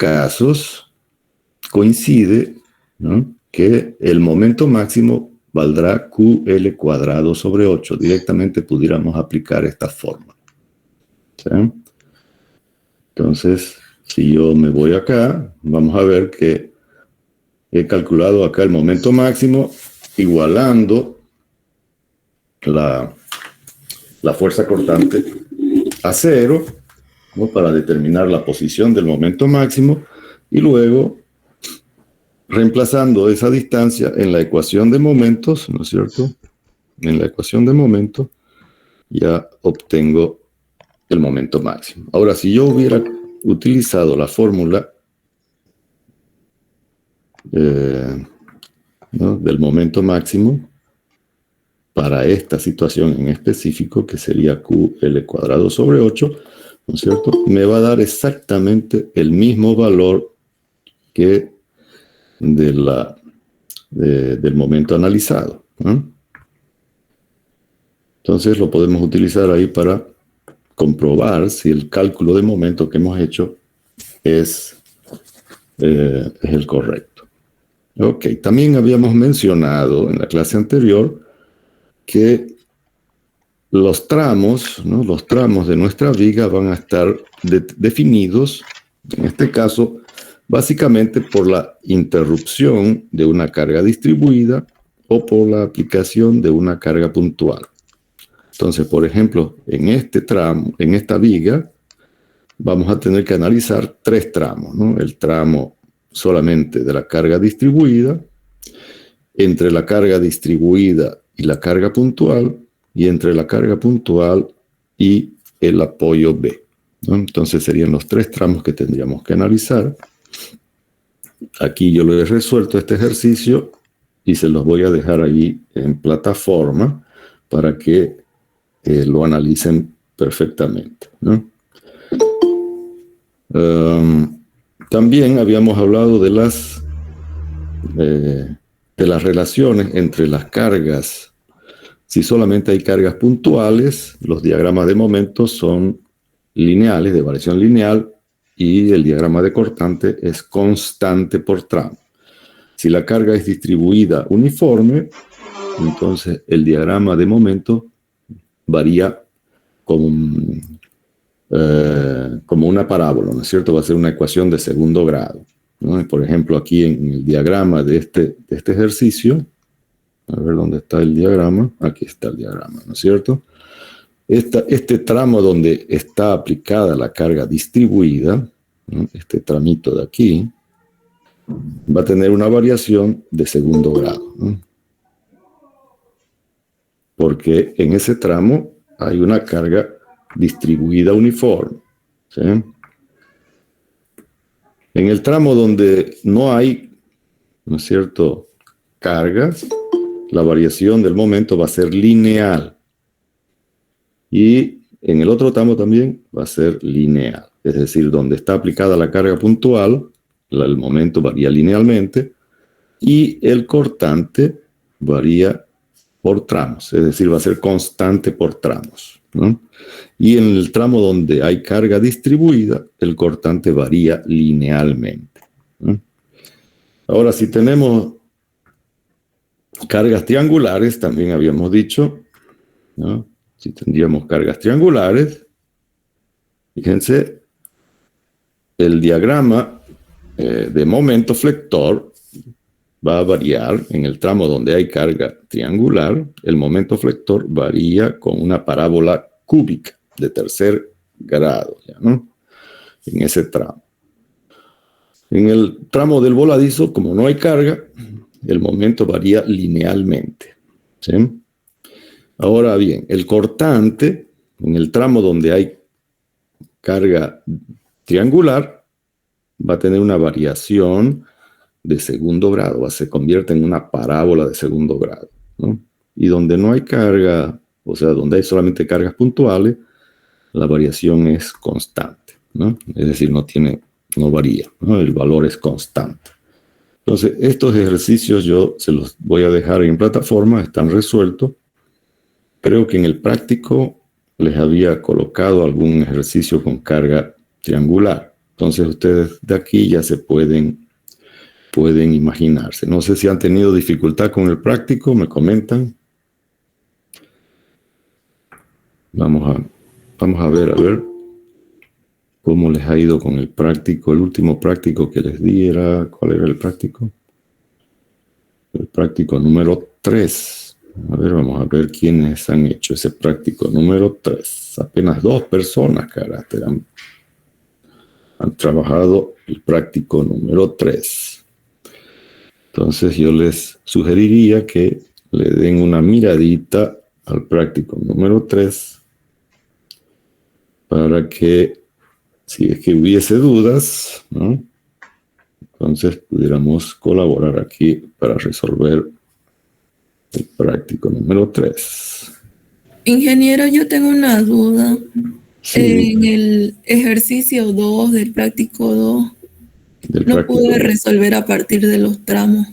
casos coincide, ¿no?, que el momento máximo valdrá QL cuadrado sobre 8. Directamente pudiéramos aplicar esta fórmula. ¿Sí? Entonces, si yo me voy acá, vamos a ver que he calculado acá el momento máximo igualando la fuerza cortante a 0, ¿no?, para determinar la posición del momento máximo, y luego reemplazando esa distancia en la ecuación de momentos, ¿no es cierto? En la ecuación de momentos ya obtengo el momento máximo. Ahora, si yo hubiera utilizado la fórmula ¿no?, del momento máximo para esta situación en específico, que sería QL cuadrado sobre 8, ¿no es cierto?, me va a dar exactamente el mismo valor que del momento analizado, ¿no? Entonces lo podemos utilizar ahí para comprobar si el cálculo de momento que hemos hecho es el correcto. Ok, también habíamos mencionado en la clase anterior que los tramos, ¿no?, los tramos de nuestra viga van a estar definidos, en este caso, básicamente por la interrupción de una carga distribuida o por la aplicación de una carga puntual. Entonces, por ejemplo, en este tramo, en esta viga, vamos a tener que analizar 3 tramos, ¿no? El tramo solamente de la carga distribuida, entre la carga distribuida y la carga puntual, y entre la carga puntual y el apoyo B, ¿no? Entonces serían los 3 tramos que tendríamos que analizar. Aquí yo lo he resuelto este ejercicio y se los voy a dejar ahí en plataforma para que lo analicen perfectamente, ¿no? También habíamos hablado de las relaciones entre las cargas. Si solamente hay cargas puntuales, los diagramas de momento son lineales, de variación lineal, y el diagrama de cortante es constante por tramo. Si la carga es distribuida uniforme, entonces el diagrama de momento varía como una parábola, ¿no es cierto? Va a ser una ecuación de segundo grado, ¿no? Por ejemplo, aquí en el diagrama de este ejercicio, a ver dónde está el diagrama. Aquí está el diagrama, ¿no es cierto? Este tramo donde está aplicada la carga distribuida, ¿no?, este tramito de aquí, va a tener una variación de segundo grado, ¿no?, porque en ese tramo hay una carga distribuida uniforme, ¿sí? En el tramo donde no hay, ¿no es cierto?, cargas, la variación del momento va a ser lineal. Y en el otro tramo también va a ser lineal. Es decir, donde está aplicada la carga puntual, el momento varía linealmente, y el cortante varía por tramos. Es decir, va a ser constante por tramos, ¿no? Y en el tramo donde hay carga distribuida, el cortante varía linealmente, ¿no? Ahora, si tenemos cargas triangulares, también habíamos dicho, ¿no? Si tendríamos cargas triangulares, fíjense, el diagrama de momento flector va a variar en el tramo donde hay carga triangular. El momento flector varía con una parábola cúbica de tercer grado, ¿ya, no?, en ese tramo. En el tramo del voladizo, como no hay carga, el momento varía linealmente, ¿sí? Ahora bien, el cortante, en el tramo donde hay carga triangular, va a tener una variación de segundo grado, se convierte en una parábola de segundo grado, ¿no? Y donde no hay carga, o sea, donde hay solamente cargas puntuales, la variación es constante, ¿no? Es decir, no varía, ¿no? El valor es constante. Entonces, estos ejercicios yo se los voy a dejar en plataforma, están resueltos. Creo que en el práctico les había colocado algún ejercicio con carga triangular. Entonces ustedes de aquí ya se pueden imaginarse. No sé si han tenido dificultad con el práctico, me comentan. Vamos a ver cómo les ha ido con el práctico. El último práctico que les di era, ¿cuál era el práctico? El práctico número 3. A ver, vamos a ver quiénes han hecho ese práctico número 3. Apenas 2 personas, carácter, han trabajado el práctico número 3. Entonces yo les sugeriría que le den una miradita al práctico número 3 para que, si es que hubiese dudas, ¿no?, entonces pudiéramos colaborar aquí para resolver el práctico número 3. Ingeniero, yo tengo una duda. Sí, En el ejercicio 2 del práctico 2, del no práctico. pude resolver a partir de los tramos.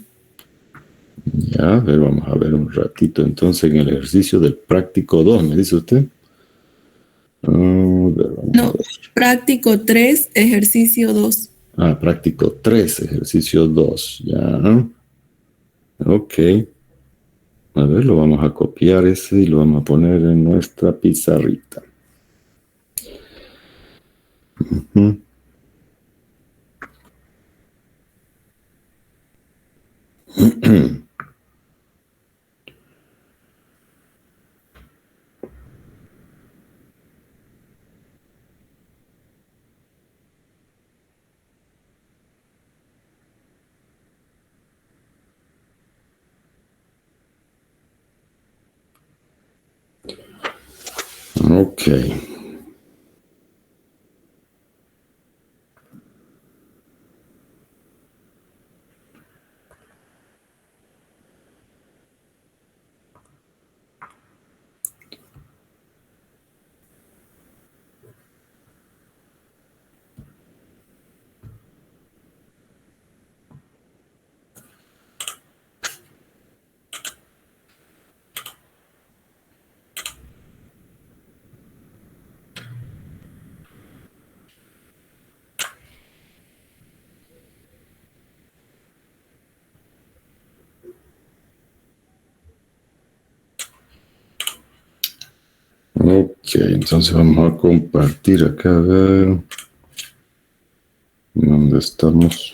Ya, a ver, vamos a ver un ratito. Entonces, en el ejercicio del práctico 2, ¿me dice usted? No, práctico 3, ejercicio 2. Práctico 3, ejercicio 2. Ya. Ok. A ver, lo vamos a copiar ese y lo vamos a poner en nuestra pizarrita. Uh-huh. Ok. Ok, entonces vamos a compartir acá, a ver dónde estamos.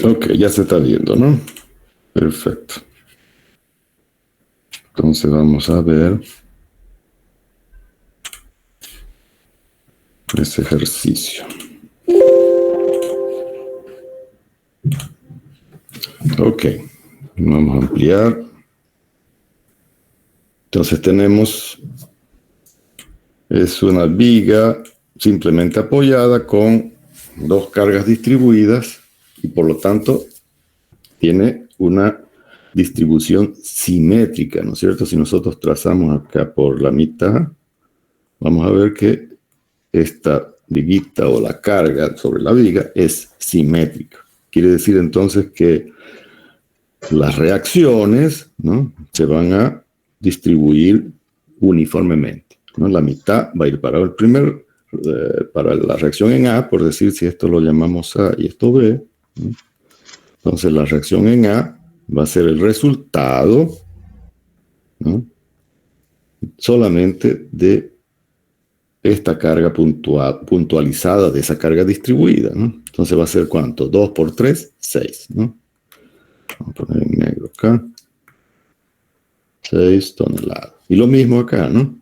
Ok, ya se está viendo, ¿no? Perfecto. Entonces vamos a ver ese ejercicio. Ok, vamos a ampliar. Entonces es una viga simplemente apoyada con 2 cargas distribuidas y por lo tanto tiene una distribución simétrica, ¿no es cierto? Si nosotros trazamos acá por la mitad, vamos a ver que esta viguita o la carga sobre la viga es simétrica. Quiere decir entonces que las reacciones, ¿no?, se van a distribuir uniformemente, ¿no? La mitad va a ir para para la reacción en A, por decir, si esto lo llamamos A y esto B, ¿no? Entonces la reacción en A va a ser el resultado, ¿no?, solamente de esta carga puntualizada, de esa carga distribuida, ¿no? Entonces va a ser ¿cuánto? 2 por 3, 6, ¿no? Vamos a poner en negro acá. 6 toneladas. Y lo mismo acá, ¿no?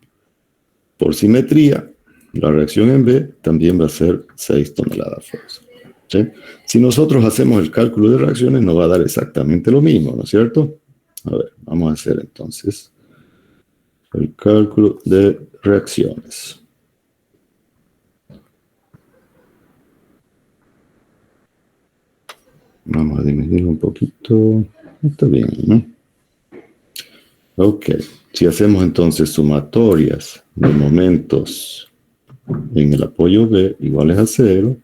Por simetría, la reacción en B también va a ser 6 toneladas fuerza. ¿Sí? Si nosotros hacemos el cálculo de reacciones, nos va a dar exactamente lo mismo, ¿no es cierto? A ver, vamos a hacer entonces el cálculo de reacciones. Vamos a dividirlo un poquito. Está bien, ¿no? Ok. Si hacemos entonces sumatorias de momentos en el apoyo B iguales a 0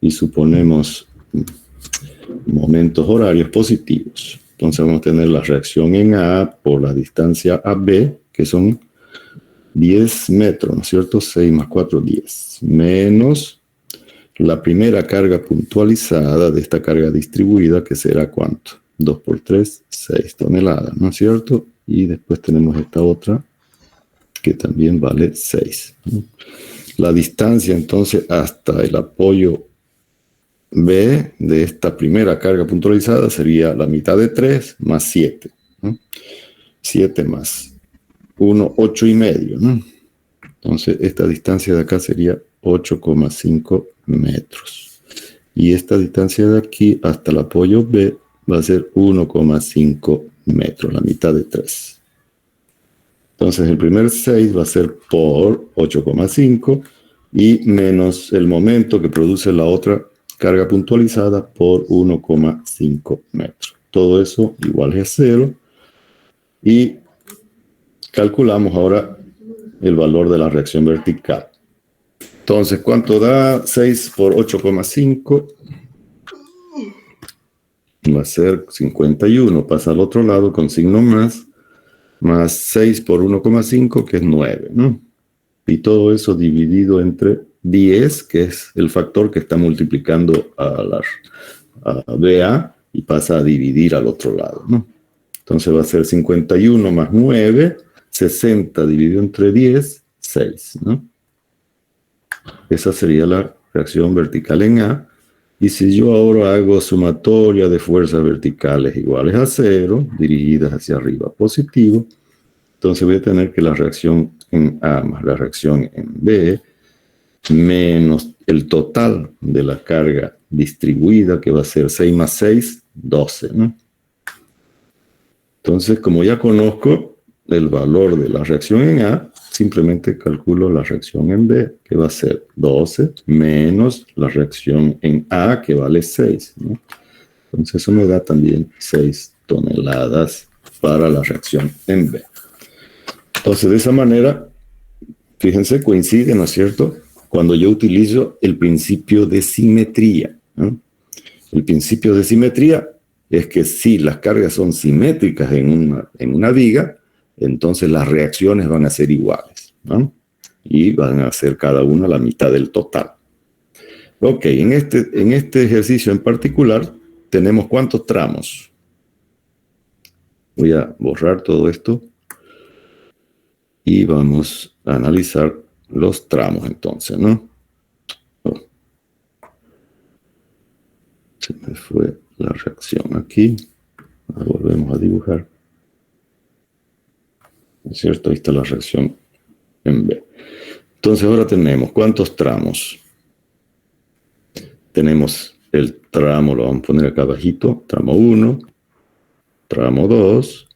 y suponemos momentos horarios positivos. Entonces vamos a tener la reacción en A por la distancia AB, que son 10 metros, ¿no es cierto? 6 más 4, 10. Menos la primera carga puntualizada de esta carga distribuida, que será ¿cuánto? 2 por 3, 6 toneladas, ¿no es cierto? Y después tenemos esta otra, que también vale 6. La distancia entonces hasta el apoyo B de esta primera carga puntualizada sería la mitad de 3 más 7. ¿No? 7 más 1, 8 y medio. ¿No? Entonces esta distancia de acá sería 8,5 metros. Y esta distancia de aquí hasta el apoyo B va a ser 1,5 metros, la mitad de 3. Entonces el primer 6 va a ser por 8,5 y menos el momento que produce la otra carga puntualizada por 1,5 metros. Todo eso igual es 0. Y calculamos ahora el valor de la reacción vertical. Entonces, ¿cuánto da 6 por 8,5? Va a ser 51. Pasa al otro lado con signo más 6 por 1,5, que es 9, ¿no? Y todo eso dividido entre 10, que es el factor que está multiplicando a BA y pasa a dividir al otro lado, ¿no? Entonces va a ser 51 más 9, 60 dividido entre 10, 6, ¿no? Esa sería la reacción vertical en A. Y si yo ahora hago sumatoria de fuerzas verticales iguales a 0, dirigidas hacia arriba positivo, entonces voy a tener que la reacción en A más la reacción en B menos el total de la carga distribuida, que va a ser 6 más 6, 12, ¿no? Entonces, como ya conozco el valor de la reacción en A, simplemente calculo la reacción en B, que va a ser 12, menos la reacción en A, que vale 6, ¿no? Entonces, eso me da también 6 toneladas para la reacción en B. Entonces, de esa manera, fíjense, coincide, ¿no es cierto?, cuando yo utilizo el principio de simetría, ¿no? El principio de simetría es que si las cargas son simétricas en una viga, entonces las reacciones van a ser iguales, ¿no? Y van a ser cada una la mitad del total. Ok, en este ejercicio en particular tenemos ¿cuántos tramos? Voy a borrar todo esto y vamos a analizar los tramos entonces, ¿no? Oh. Se me fue la reacción aquí. Ahora volvemos a dibujar. ¿No es cierto? Ahí está la reacción en B. Entonces ahora tenemos ¿cuántos tramos? Tenemos el tramo, lo vamos a poner acá abajito, tramo 1, tramo 2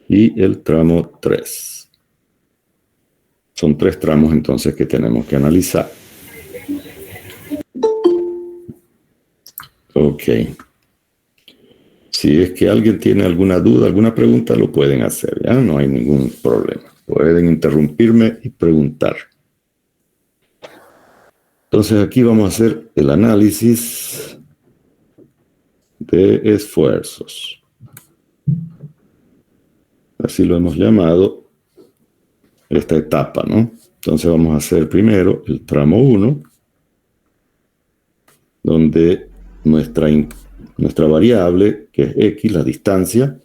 y el tramo 3. Son 3 tramos entonces que tenemos que analizar. Ok. Si es que alguien tiene alguna duda, alguna pregunta, lo pueden hacer, ¿ya? No hay ningún problema. Pueden interrumpirme y preguntar. Entonces aquí vamos a hacer el análisis de esfuerzos. Así lo hemos llamado esta etapa, ¿no? Entonces vamos a hacer primero el tramo 1, donde nuestra variable, que es x, la distancia,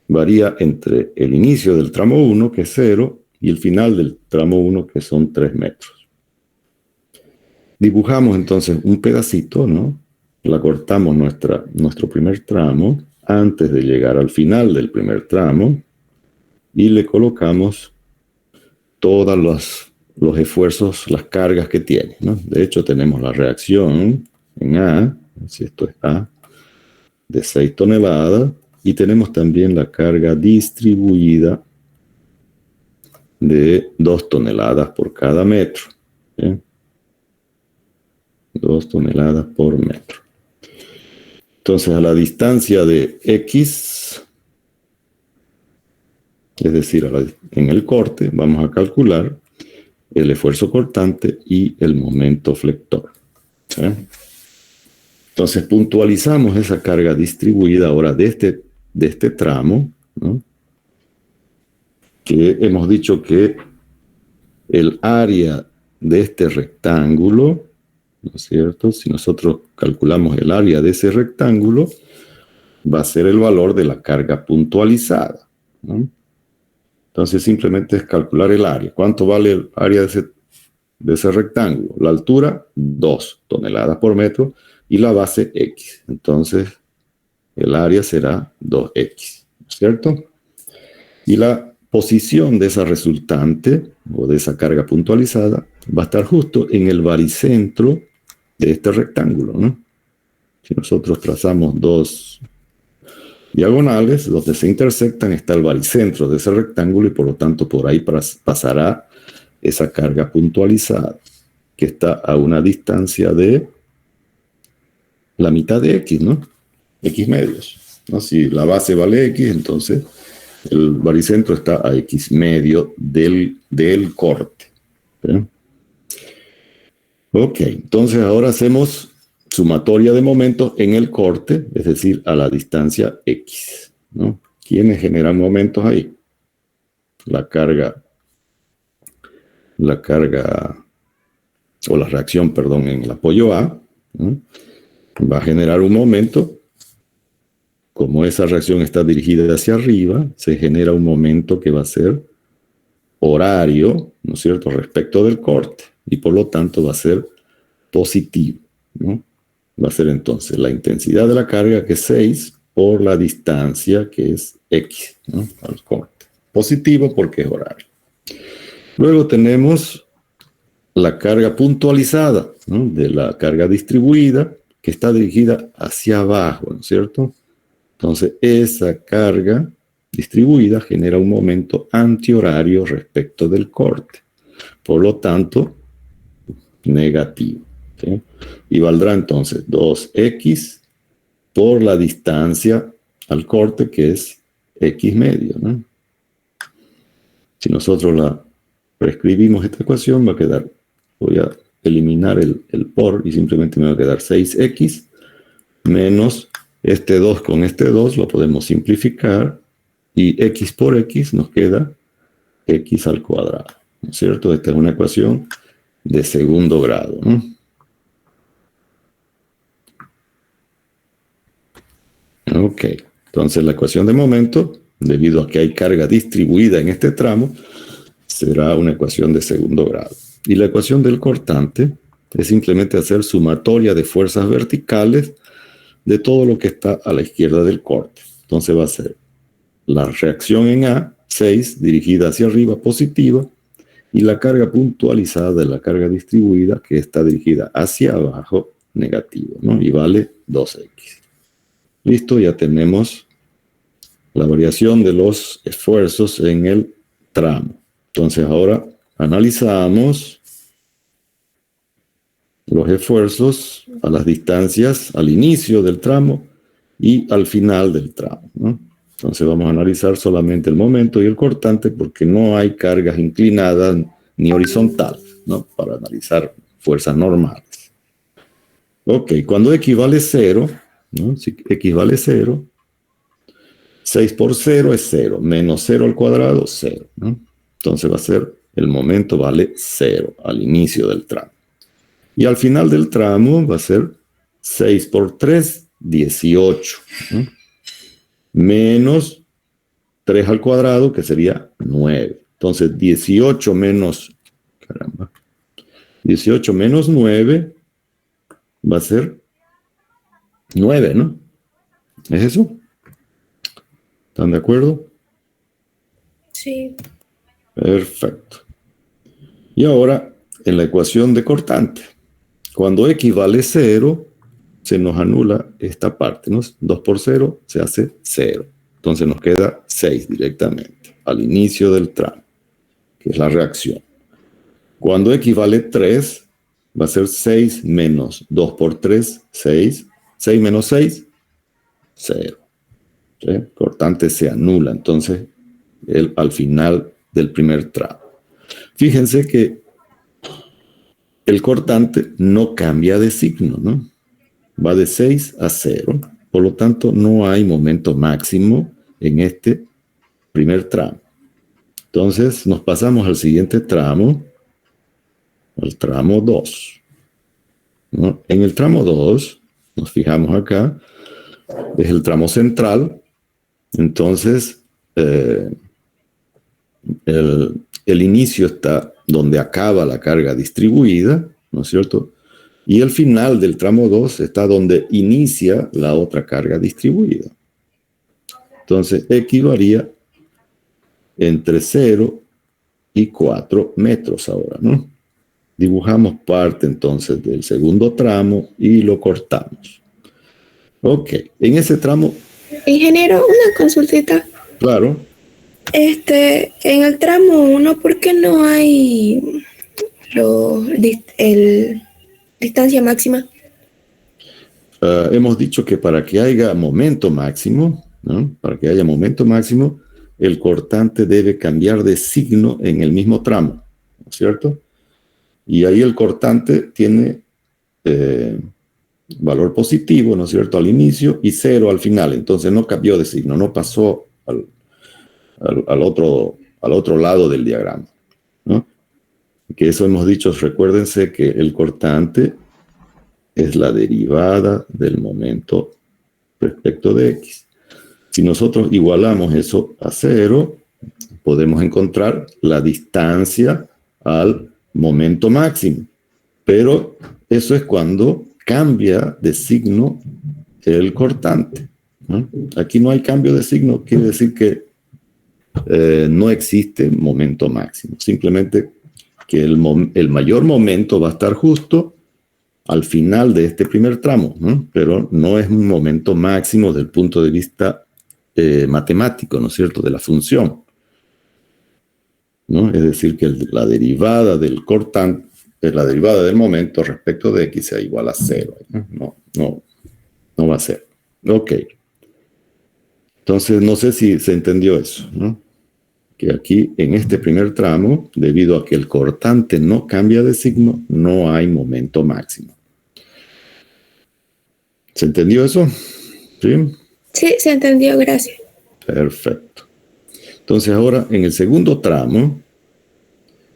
varía entre el inicio del tramo 1, que es 0, y el final del tramo 1, que son 3 metros. Dibujamos entonces un pedacito, ¿no? La cortamos nuestro primer tramo antes de llegar al final del primer tramo y le colocamos todos los esfuerzos, las cargas que tiene, ¿no? De hecho, tenemos la reacción en A, si esto es A, de 6 toneladas, y tenemos también la carga distribuida de 2 toneladas por cada metro, ¿sí? 2 toneladas por metro. Entonces, a la distancia de X, es decir, en el corte, vamos a calcular el esfuerzo cortante y el momento flector. ¿Sí? Entonces, puntualizamos esa carga distribuida ahora de este tramo, ¿no? Que hemos dicho que el área de este rectángulo, ¿no es cierto? Si nosotros calculamos el área de ese rectángulo, va a ser el valor de la carga puntualizada, ¿no? Entonces simplemente es calcular el área. ¿Cuánto vale el área de ese rectángulo? La altura, 2 toneladas por metro, y la base X. Entonces el área será 2X, ¿cierto? Y la posición de esa resultante, o de esa carga puntualizada, va a estar justo en el baricentro de este rectángulo, ¿no? Si nosotros trazamos dos diagonales, donde se intersectan está el baricentro de ese rectángulo y por lo tanto por ahí pasará esa carga puntualizada, que está a una distancia de la mitad de X, ¿no? X medios, ¿no? Si la base vale X, entonces el baricentro está a X medio del corte. ¿Sí? Ok, entonces ahora hacemos sumatoria de momentos en el corte, es decir, a la distancia X, ¿no? ¿Quiénes generan momentos ahí? La carga, o la reacción, perdón, en el apoyo A, ¿no? Va a generar un momento. Como esa reacción está dirigida hacia arriba, se genera un momento que va a ser horario, ¿no es cierto?, respecto del corte, y por lo tanto va a ser positivo, ¿no? Va a ser entonces la intensidad de la carga, que es 6, por la distancia, que es X, ¿no?, al corte. Positivo porque es horario. Luego tenemos la carga puntualizada, ¿no?, de la carga distribuida, que está dirigida hacia abajo, ¿no es cierto? Entonces, esa carga distribuida genera un momento antihorario respecto del corte. Por lo tanto, negativo. ¿Sí? Y valdrá entonces 2X por la distancia al corte, que es X medio, ¿no? Si nosotros la reescribimos esta ecuación, va a quedar, voy a eliminar el por y simplemente me va a quedar 6X menos este 2 con este 2, lo podemos simplificar, y X por X nos queda X al cuadrado, ¿no es cierto? Esta es una ecuación de segundo grado, ¿no? Ok, entonces la ecuación de momento, debido a que hay carga distribuida en este tramo, será una ecuación de segundo grado. Y la ecuación del cortante es simplemente hacer sumatoria de fuerzas verticales de todo lo que está a la izquierda del corte. Entonces va a ser la reacción en A, 6, dirigida hacia arriba, positiva, y la carga puntualizada de la carga distribuida, que está dirigida hacia abajo, negativa, ¿no? Y vale 2X. Listo, ya tenemos la variación de los esfuerzos en el tramo. Entonces ahora analizamos los esfuerzos a las distancias al inicio del tramo y al final del tramo, ¿no? Entonces vamos a analizar solamente el momento y el cortante, porque no hay cargas inclinadas ni horizontales, ¿no?, para analizar fuerzas normales. Ok, cuando X vale 0, ¿no?, si X vale 0, 6 por 0 es 0, menos 0 al cuadrado, 0, ¿no? Entonces va a ser, el momento vale 0 al inicio del tramo. Y al final del tramo va a ser 6 por 3, 18, ¿no?, menos 3 al cuadrado, que sería 9. Entonces 18 menos 9 va a ser 9, ¿no? ¿Es eso? ¿Están de acuerdo? Sí. Perfecto. Y ahora, en la ecuación de cortante, cuando X vale 0, se nos anula esta parte, ¿no? 2 por 0 se hace 0. Entonces nos queda 6 directamente, al inicio del tramo, que es la reacción. Cuando X vale 3, va a ser 6 menos 2 por 3, 6. 6 menos 6, 0. ¿Sí? El cortante se anula, entonces, al final del primer tramo. Fíjense que el cortante no cambia de signo, ¿no? Va de 6 a 0. Por lo tanto, no hay momento máximo en este primer tramo. Entonces, nos pasamos al siguiente tramo, al tramo 2. ¿No? En el tramo 2, nos fijamos acá, es el tramo central. Entonces, el inicio está donde acaba la carga distribuida, ¿no es cierto? Y el final del tramo 2 está donde inicia la otra carga distribuida. Entonces, X varía entre 0 y 4 metros ahora, ¿no? Dibujamos parte entonces del segundo tramo y lo cortamos. Ok, en ese tramo... Ingeniero, una consultita. Claro. En el tramo 1, ¿por qué no hay distancia máxima? Hemos dicho que para que haya momento máximo, ¿no? Para que haya momento máximo, el cortante debe cambiar de signo en el mismo tramo, ¿no es cierto? Y ahí el cortante tiene valor positivo, ¿no es cierto?, al inicio y 0 al final. Entonces no cambió de signo, no pasó al otro lado del diagrama, ¿no? Que eso hemos dicho, recuérdense que el cortante es la derivada del momento respecto de X. Si nosotros igualamos eso a 0, podemos encontrar la distancia al momento máximo. Pero eso es cuando cambia de signo el cortante, ¿no? Aquí no hay cambio de signo, quiere decir que no existe momento máximo. Simplemente que el mayor momento va a estar justo al final de este primer tramo, ¿no? Pero no es un momento máximo desde el punto de vista matemático, ¿no es cierto?, de la función, ¿no? Es decir, que la derivada del cortante, la derivada del momento respecto de X sea igual a 0. No va a ser. Ok. Entonces, no sé si se entendió eso, ¿no? Que aquí, en este primer tramo, debido a que el cortante no cambia de signo, no hay momento máximo. ¿Se entendió eso? ¿Sí? Sí, se entendió, gracias. Perfecto. Entonces ahora en el segundo tramo,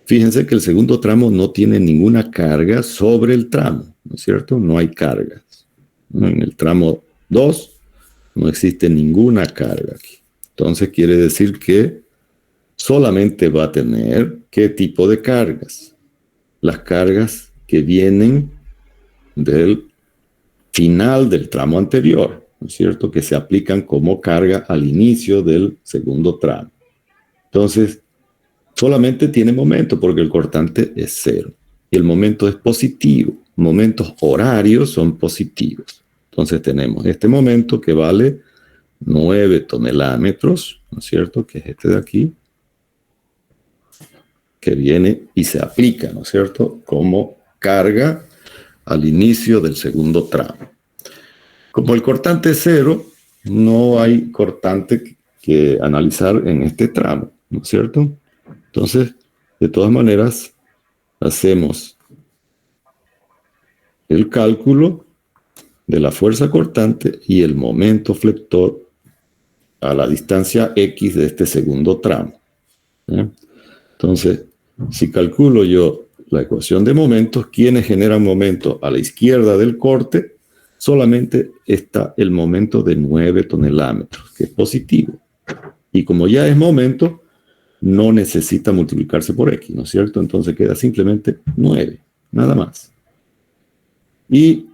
fíjense que el segundo tramo no tiene ninguna carga sobre el tramo, ¿no es cierto? No hay cargas. En el tramo 2 no existe ninguna carga aquí. Entonces quiere decir que solamente va a tener ¿qué tipo de cargas? Las cargas que vienen del final del tramo anterior, ¿no es cierto?, que se aplican como carga al inicio del segundo tramo. Entonces, solamente tiene momento porque el cortante es 0. Y el momento es positivo. Momentos horarios son positivos. Entonces tenemos este momento que vale 9 tonelámetros, ¿no es cierto?, que es este de aquí, que viene y se aplica, ¿no es cierto?, como carga al inicio del segundo tramo. Como el cortante es 0, no hay cortante que analizar en este tramo, ¿no es cierto? Entonces, de todas maneras, hacemos el cálculo de la fuerza cortante y el momento flector a la distancia X de este segundo tramo, ¿sí? Entonces, si calculo yo la ecuación de momentos, ¿quiénes generan momento? A la izquierda del corte solamente está el momento de 9 tonelámetros, que es positivo. Y como ya es momento, no necesita multiplicarse por X, ¿no es cierto? Entonces queda simplemente 9, nada más. Y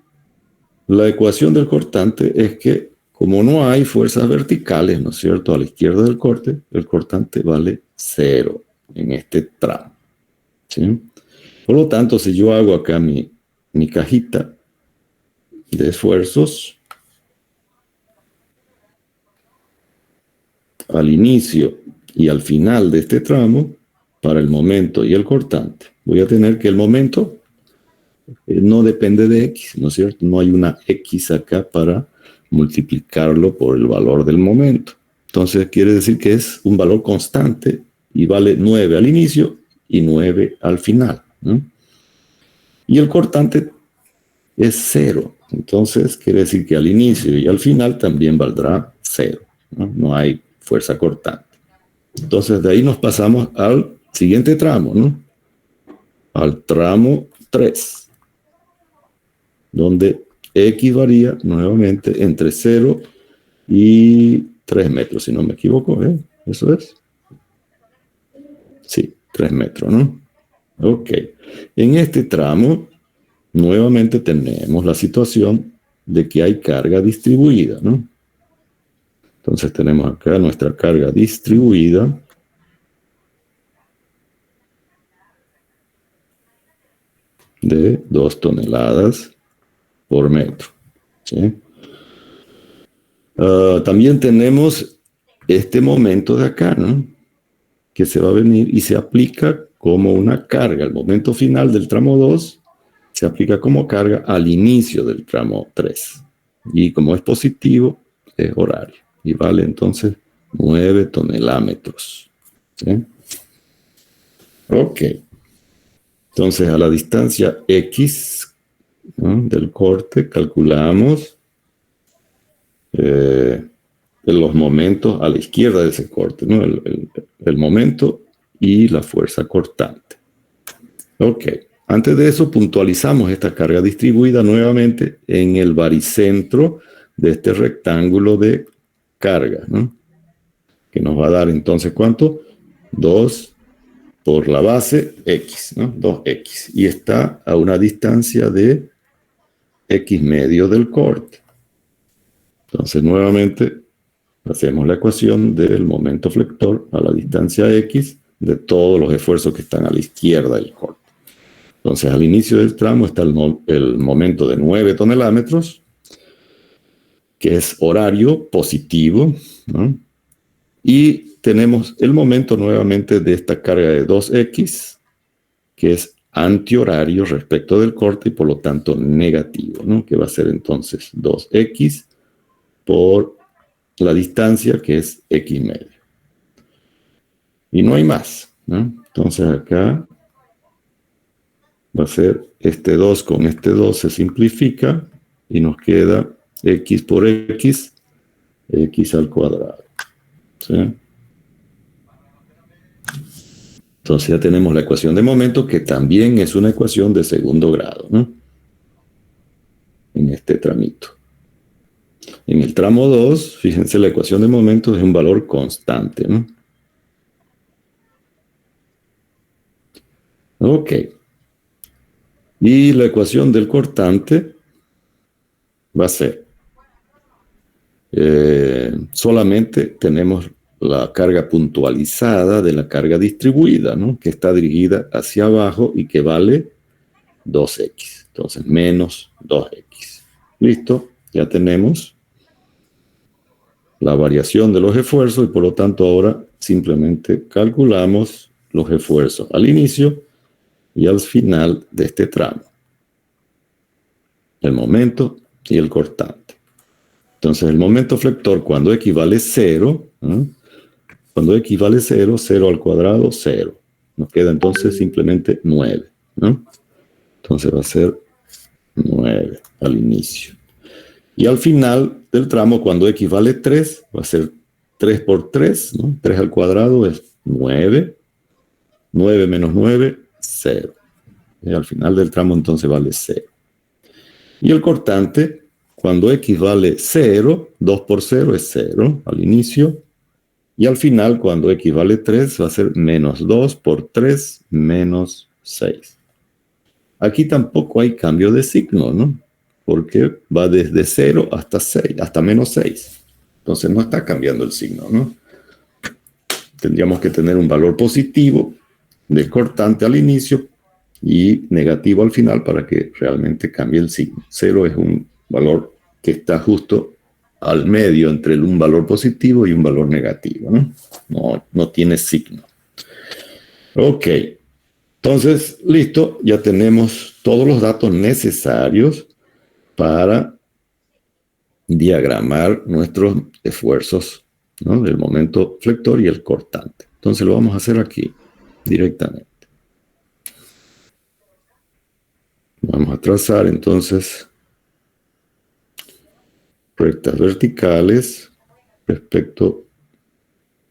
la ecuación del cortante es que, como no hay fuerzas verticales, ¿no es cierto?, a la izquierda del corte, el cortante vale 0 en este tramo, ¿sí? Por lo tanto, si yo hago acá mi cajita de esfuerzos, al inicio y al final de este tramo, para el momento y el cortante, voy a tener que el momento no depende de X, ¿no es cierto? No hay una X acá para multiplicarlo por el valor del momento. Entonces quiere decir que es un valor constante y vale 9 al inicio y 9 al final, ¿no? Y el cortante es 0. Entonces quiere decir que al inicio y al final también valdrá 0, ¿no? No hay fuerza cortante. Entonces de ahí nos pasamos al siguiente tramo, ¿no? Al tramo 3, donde X varía nuevamente entre 0 y 3 metros, si no me equivoco, ¿eh? ¿Eso es? Sí, 3 metros, ¿no? Ok. En este tramo, nuevamente tenemos la situación de que hay carga distribuida, ¿no? Entonces tenemos acá nuestra carga distribuida. De 2 toneladas por metro, ¿sí? También tenemos este momento de acá, ¿no? Que se va a venir y se aplica como una carga. El momento final del tramo 2 se aplica como carga al inicio del tramo 3. Y como es positivo, es horario. Y vale entonces 9 tonelámetros, ¿sí? Ok. Entonces a la distancia X, ¿no?, del corte calculamos los momentos a la izquierda de ese corte, ¿no? El momento y la fuerza cortante. Ok, antes de eso puntualizamos esta carga distribuida nuevamente en el baricentro de este rectángulo de carga, ¿no? Que nos va a dar entonces ¿cuánto? 2 por la base X, ¿no? 2X. Y está a una distancia de X medio del corte. Entonces, nuevamente, hacemos la ecuación del momento flector a la distancia X de todos los esfuerzos que están a la izquierda del corte. Entonces, al inicio del tramo está el momento de 9 tonelámetros, que es horario positivo, ¿no? Y tenemos el momento nuevamente de esta carga de 2X, que es antihorario respecto del corte y por lo tanto negativo, ¿no? Que va a ser entonces 2X por la distancia, que es X medio. Y no hay más, ¿no? Entonces acá va a ser este 2 con este 2 se simplifica y nos queda X por X, X al cuadrado, ¿sí? Entonces ya tenemos la ecuación de momento, que también es una ecuación de segundo grado, ¿no? En este tramito. En el tramo 2, fíjense, la ecuación de momento es un valor constante, ¿no? Ok. Y la ecuación del cortante va a ser, solamente tenemos la carga puntualizada de la carga distribuida, ¿no? Que está dirigida hacia abajo y que vale 2X. Entonces, menos 2X. ¿Listo? Ya tenemos la variación de los esfuerzos y por lo tanto ahora simplemente calculamos los esfuerzos al inicio y al final de este tramo. El momento y el cortante. Entonces el momento flector cuando X vale 0, ¿eh? Cuando X vale 0, 0 al cuadrado, 0. Nos queda entonces simplemente 9, ¿no? Entonces va a ser 9 al inicio. Y al final del tramo, cuando X vale 3, va a ser 3 por 3, ¿no? 3 al cuadrado es 9. 9 menos 9, 0. Y al final del tramo entonces vale 0. Y el cortante, cuando X vale 0, 2 por 0 es 0 al inicio. Y al final, cuando X vale 3, va a ser menos 2 por 3, menos 6. Aquí tampoco hay cambio de signo, ¿no? Porque va desde 0 hasta 6, hasta menos 6. Entonces no está cambiando el signo, ¿no? Tendríamos que tener un valor positivo del cortante al inicio y negativo al final para que realmente cambie el signo. 0 es un valor que está justo al medio entre un valor positivo y un valor negativo, ¿no? No tiene signo. Ok. Entonces, listo, ya tenemos todos los datos necesarios para diagramar nuestros esfuerzos, ¿no? Del momento flector y el cortante. Entonces lo vamos a hacer aquí directamente. Vamos a trazar entonces rectas verticales respecto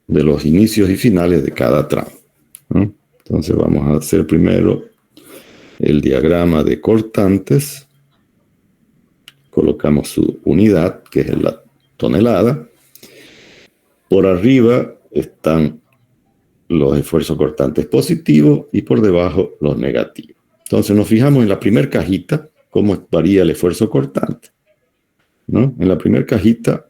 de los inicios y finales de cada tramo, ¿no? Entonces vamos a hacer primero el diagrama de cortantes. Colocamos su unidad, que es la tonelada. Por arriba están los esfuerzos cortantes positivos y por debajo los negativos. Entonces nos fijamos en la primera cajita, cómo varía el esfuerzo cortante, ¿no? En la primera cajita,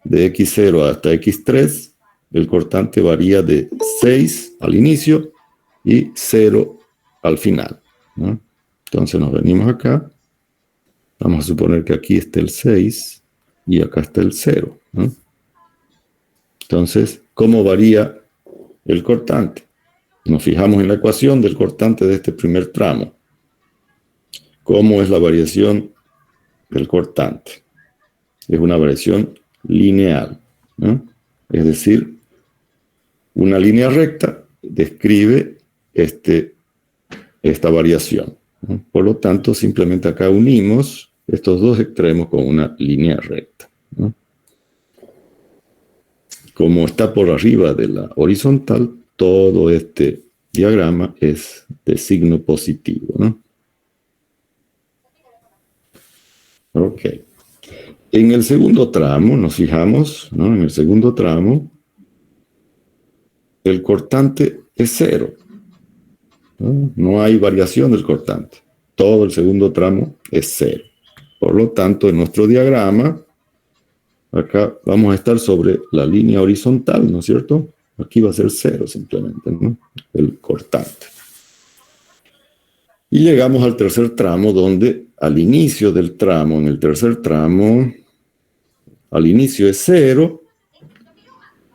de X0 hasta X3, el cortante varía de 6 al inicio y 0 al final, ¿no? Entonces nos venimos acá. Vamos a suponer que aquí está el 6 y acá está el 0, ¿no? Entonces, ¿cómo varía el cortante? Nos fijamos en la ecuación del cortante de este primer tramo. ¿Cómo es la variación del cortante? Es una variación lineal, ¿no? Es decir, una línea recta describe esta variación, ¿no? Por lo tanto, simplemente acá unimos estos dos extremos con una línea recta, ¿no? Como está por arriba de la horizontal, todo este diagrama es de signo positivo, ¿no? Ok. En el segundo tramo, nos fijamos, ¿no? En el segundo tramo, el cortante es 0, ¿no? No hay variación del cortante. Todo el segundo tramo es 0. Por lo tanto, en nuestro diagrama, acá vamos a estar sobre la línea horizontal, ¿no es cierto? Aquí va a ser 0 simplemente, ¿no? El cortante. Y llegamos al tercer tramo, donde al inicio del tramo, en el tercer tramo, al inicio es 0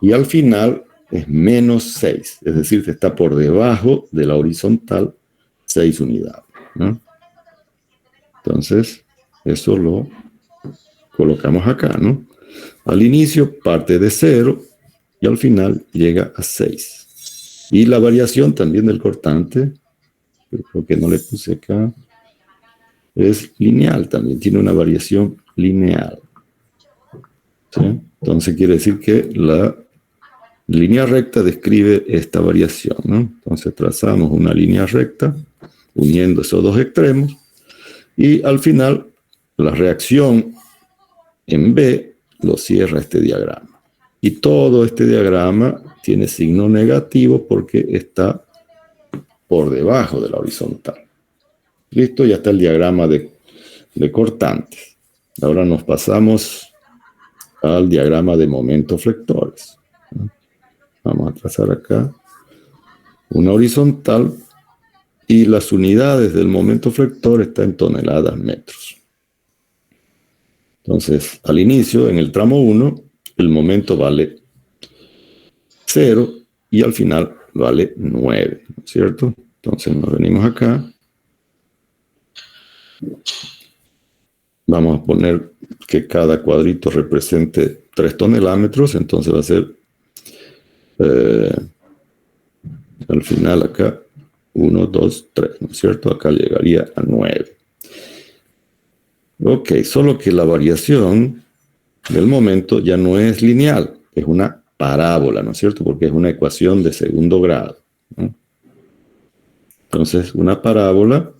y al final es menos 6. Es decir, que está por debajo de la horizontal 6 unidades, ¿no? Entonces, eso lo colocamos acá, ¿no? Al inicio parte de 0 y al final llega a 6. Y la variación también del cortante, creo que no le puse acá, es lineal también, tiene una variación lineal, ¿sí? Entonces quiere decir que la línea recta describe esta variación, ¿no? Entonces trazamos una línea recta uniendo esos dos extremos y al final la reacción en B lo cierra este diagrama. Y todo este diagrama tiene signo negativo porque está por debajo de la horizontal. Listo, ya está el diagrama de cortantes. Ahora nos pasamos al diagrama de momentos flectores. Vamos a trazar acá una horizontal y las unidades del momento flector están en toneladas metros. Entonces, al inicio, en el tramo 1, el momento vale 0 y al final vale 9, ¿no es cierto? Entonces nos venimos acá. Vamos a poner que cada cuadrito represente 3 tonelámetros, entonces va a ser al final acá 1, 2, 3, ¿no es cierto? Acá llegaría a 9. Ok, solo que la variación del momento ya no es lineal, es una parábola, ¿no es cierto? Porque es una ecuación de segundo grado, ¿no? Entonces, una parábola,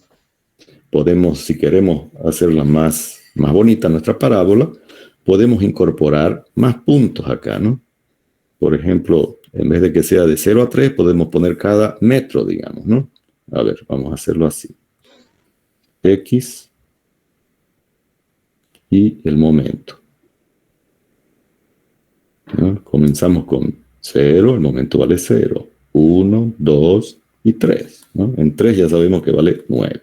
podemos, si queremos hacerla más bonita nuestra parábola, podemos incorporar más puntos acá, ¿no? Por ejemplo, en vez de que sea de 0 a 3, podemos poner cada metro, digamos, ¿no? A ver, vamos a hacerlo así. X y el momento, ¿no? Comenzamos con 0, el momento vale 0, 1, 2 y 3, ¿no? En 3 ya sabemos que vale 9.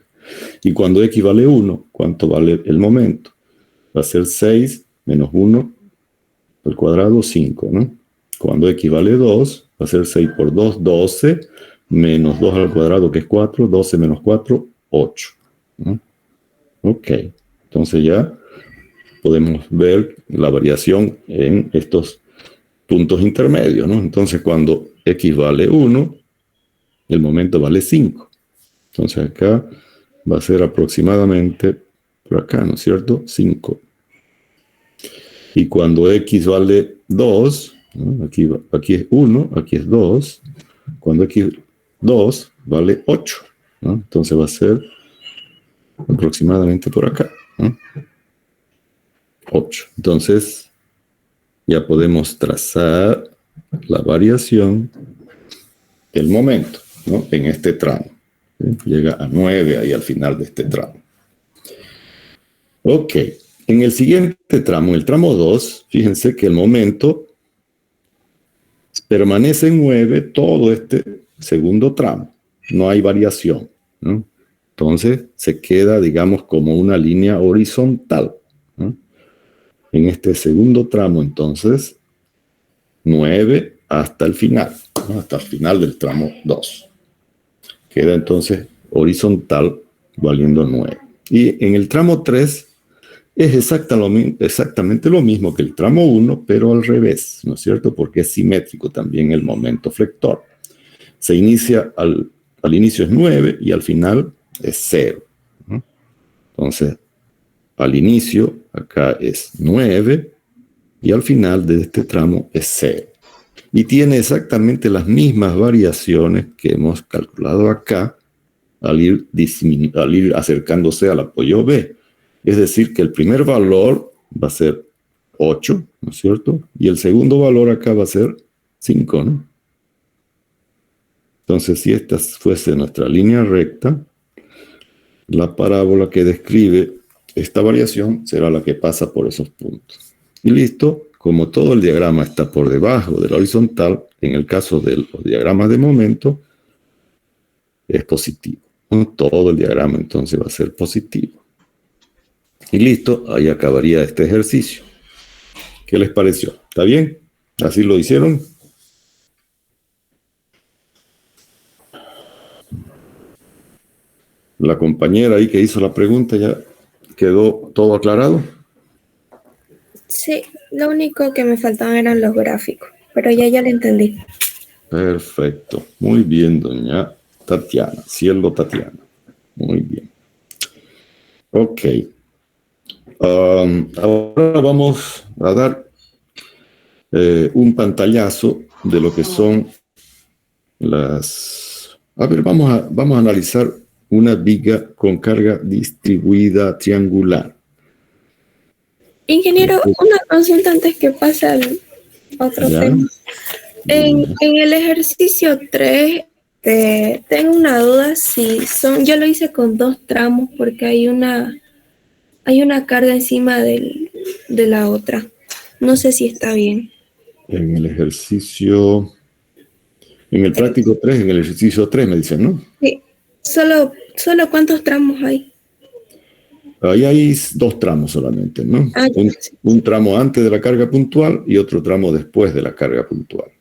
Y cuando X vale 1, ¿cuánto vale el momento? Va a ser 6 menos 1 al cuadrado, 5, ¿no? Cuando X vale 2, va a ser 6 por 2, 12, menos 2 al cuadrado, que es 4, 12 menos 4, 8, ¿no? Ok, entonces ya podemos ver la variación en estos puntos intermedios, ¿no? Entonces, cuando X vale 1, el momento vale 5. Entonces, acá va a ser aproximadamente por acá, ¿no es cierto? 5. Y cuando X vale 2, ¿no? Aquí es 1, aquí es 2. Cuando X2 vale 8, ¿no? Entonces va a ser aproximadamente por acá, ¿no? 8. Entonces, ya podemos trazar la variación del momento, ¿no? En este tramo. ¿Sí? Llega a 9 ahí al final de este tramo. Ok. En el siguiente tramo, el tramo 2, fíjense que el momento permanece en 9 todo este segundo tramo. No hay variación, ¿no? Entonces se queda, digamos, como una línea horizontal, ¿no? En este segundo tramo, entonces, 9 hasta el final, ¿no? Hasta el final del tramo 2. Queda entonces horizontal valiendo 9. Y en el tramo 3 es exactamente lo mismo que el tramo 1, pero al revés, ¿no es cierto? Porque es simétrico también el momento flector. Se inicia, al inicio es 9 y al final es 0, ¿no? Entonces, al inicio, acá es 9 y al final de este tramo es 0. Y tiene exactamente las mismas variaciones que hemos calculado acá al ir acercándose al apoyo B. Es decir, que el primer valor va a ser 8, ¿no es cierto? Y el segundo valor acá va a ser 5, ¿no? Entonces, si esta fuese nuestra línea recta, la parábola que describe esta variación será la que pasa por esos puntos. Y listo, como todo el diagrama está por debajo de la horizontal, en el caso de los diagramas de momento, es positivo. Todo el diagrama entonces va a ser positivo. Y listo, ahí acabaría este ejercicio. ¿Qué les pareció? ¿Está bien? ¿Así lo hicieron? La compañera ahí que hizo la pregunta, ¿ya quedó todo aclarado? Sí, lo único que me faltaban eran los gráficos, pero ya lo entendí. Perfecto. Muy bien, doña Tatiana. Cielo Tatiana. Muy bien. Ok. Ahora vamos a dar un pantallazo de lo que son las... A ver, vamos a analizar una viga con carga distribuida triangular. Ingeniero, una consulta antes que pase al otro ¿Ya? tema. En el ejercicio 3, tengo una duda si yo lo hice con 2 tramos porque hay una carga encima de la otra. No sé si está bien. En el ejercicio... En el práctico 3, en el ejercicio 3 me dicen, ¿no? Sí. Solo ¿cuántos tramos hay? Ahí hay 2 tramos solamente, ¿no? Ah, sí. Un tramo antes de la carga puntual y otro tramo después de la carga puntual,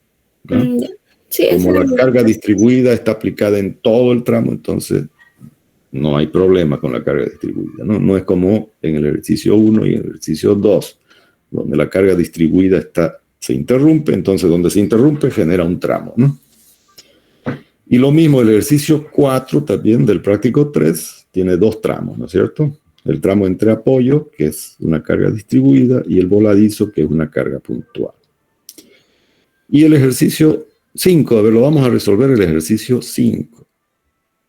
¿no? Ya. Sí, Como la carga distribuida está aplicada en todo el tramo, entonces no hay problema con la carga distribuida, ¿no? No es como en el ejercicio 1 y en el ejercicio 2, donde la carga distribuida se interrumpe, entonces donde se interrumpe genera un tramo, ¿no? Y lo mismo el ejercicio 4 también del práctico 3 tiene 2 tramos, ¿no es cierto? El tramo entre apoyo, que es una carga distribuida, y el voladizo, que es una carga puntual. Y el ejercicio 5, a ver, lo vamos a resolver el ejercicio 5,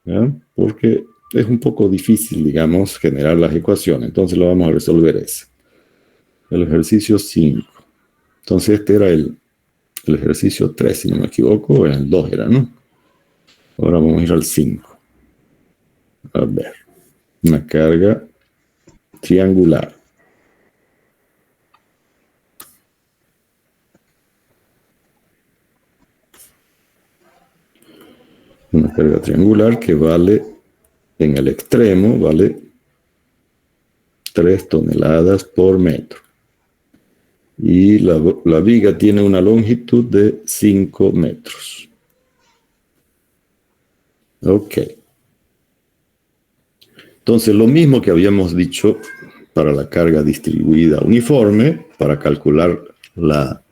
¿ya? Porque es un poco difícil, digamos, generar las ecuaciones, entonces lo vamos a resolver ese. El ejercicio 5. Entonces este era el ejercicio 3, si no me equivoco, o el 2 era, ¿no? Ahora vamos a ir al 5. A ver, una carga triangular. Una carga triangular que vale, en el extremo, vale 3 toneladas por metro. Y la viga tiene una longitud de 5 metros. Ok. Entonces, lo mismo que habíamos dicho para la carga distribuida uniforme, para calcular la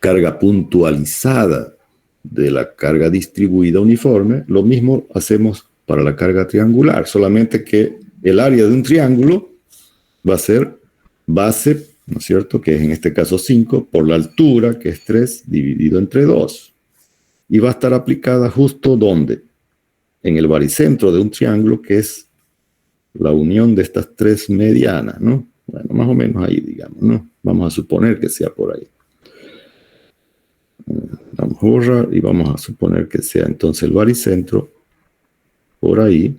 carga puntualizada de la carga distribuida uniforme. Lo mismo hacemos para la carga triangular, solamente que el área de un triángulo va a ser base, ¿no es cierto?, que es en este caso 5, por la altura, que es 3, dividido entre 2. Y va a estar aplicada justo ¿dónde? En el baricentro de un triángulo, que es la unión de estas tres medianas, ¿no? Bueno, más o menos ahí, digamos, ¿no? Vamos a suponer que sea por ahí. Vamos a borrar y vamos a suponer que sea entonces el baricentro por ahí.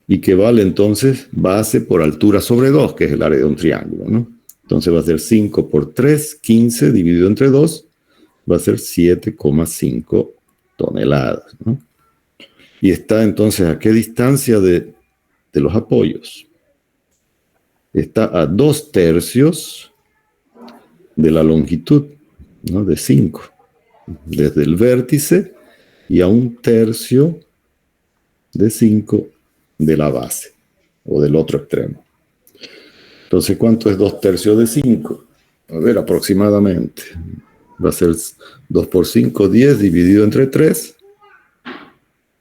Y que vale entonces base por altura sobre 2, que es el área de un triángulo, ¿no? Entonces va a ser 5 por 3, 15, dividido entre 2, va a ser 7,5 toneladas, ¿no? Y está entonces ¿a qué distancia de los apoyos? Está a 2/3 de la longitud, ¿no? De 5, desde el vértice, y a 1/3 de 5 de la base, o del otro extremo. Entonces, ¿cuánto es 2/3 de 5? A ver, aproximadamente. Va a ser 2 por 5, 10, dividido entre 3,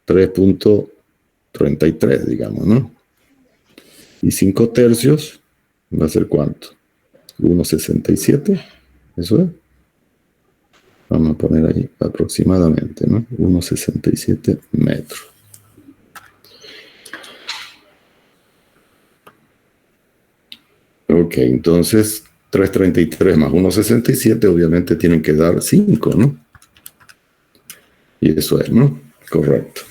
3,33, digamos, ¿no? Y 5/3 va a ser ¿cuánto? 1,67, ¿eso es? Vamos a poner ahí aproximadamente, ¿no? 1,67 metros. Ok, entonces 3,33 más 1,67 obviamente tienen que dar 5, ¿no? Y eso es, ¿no? Correcto.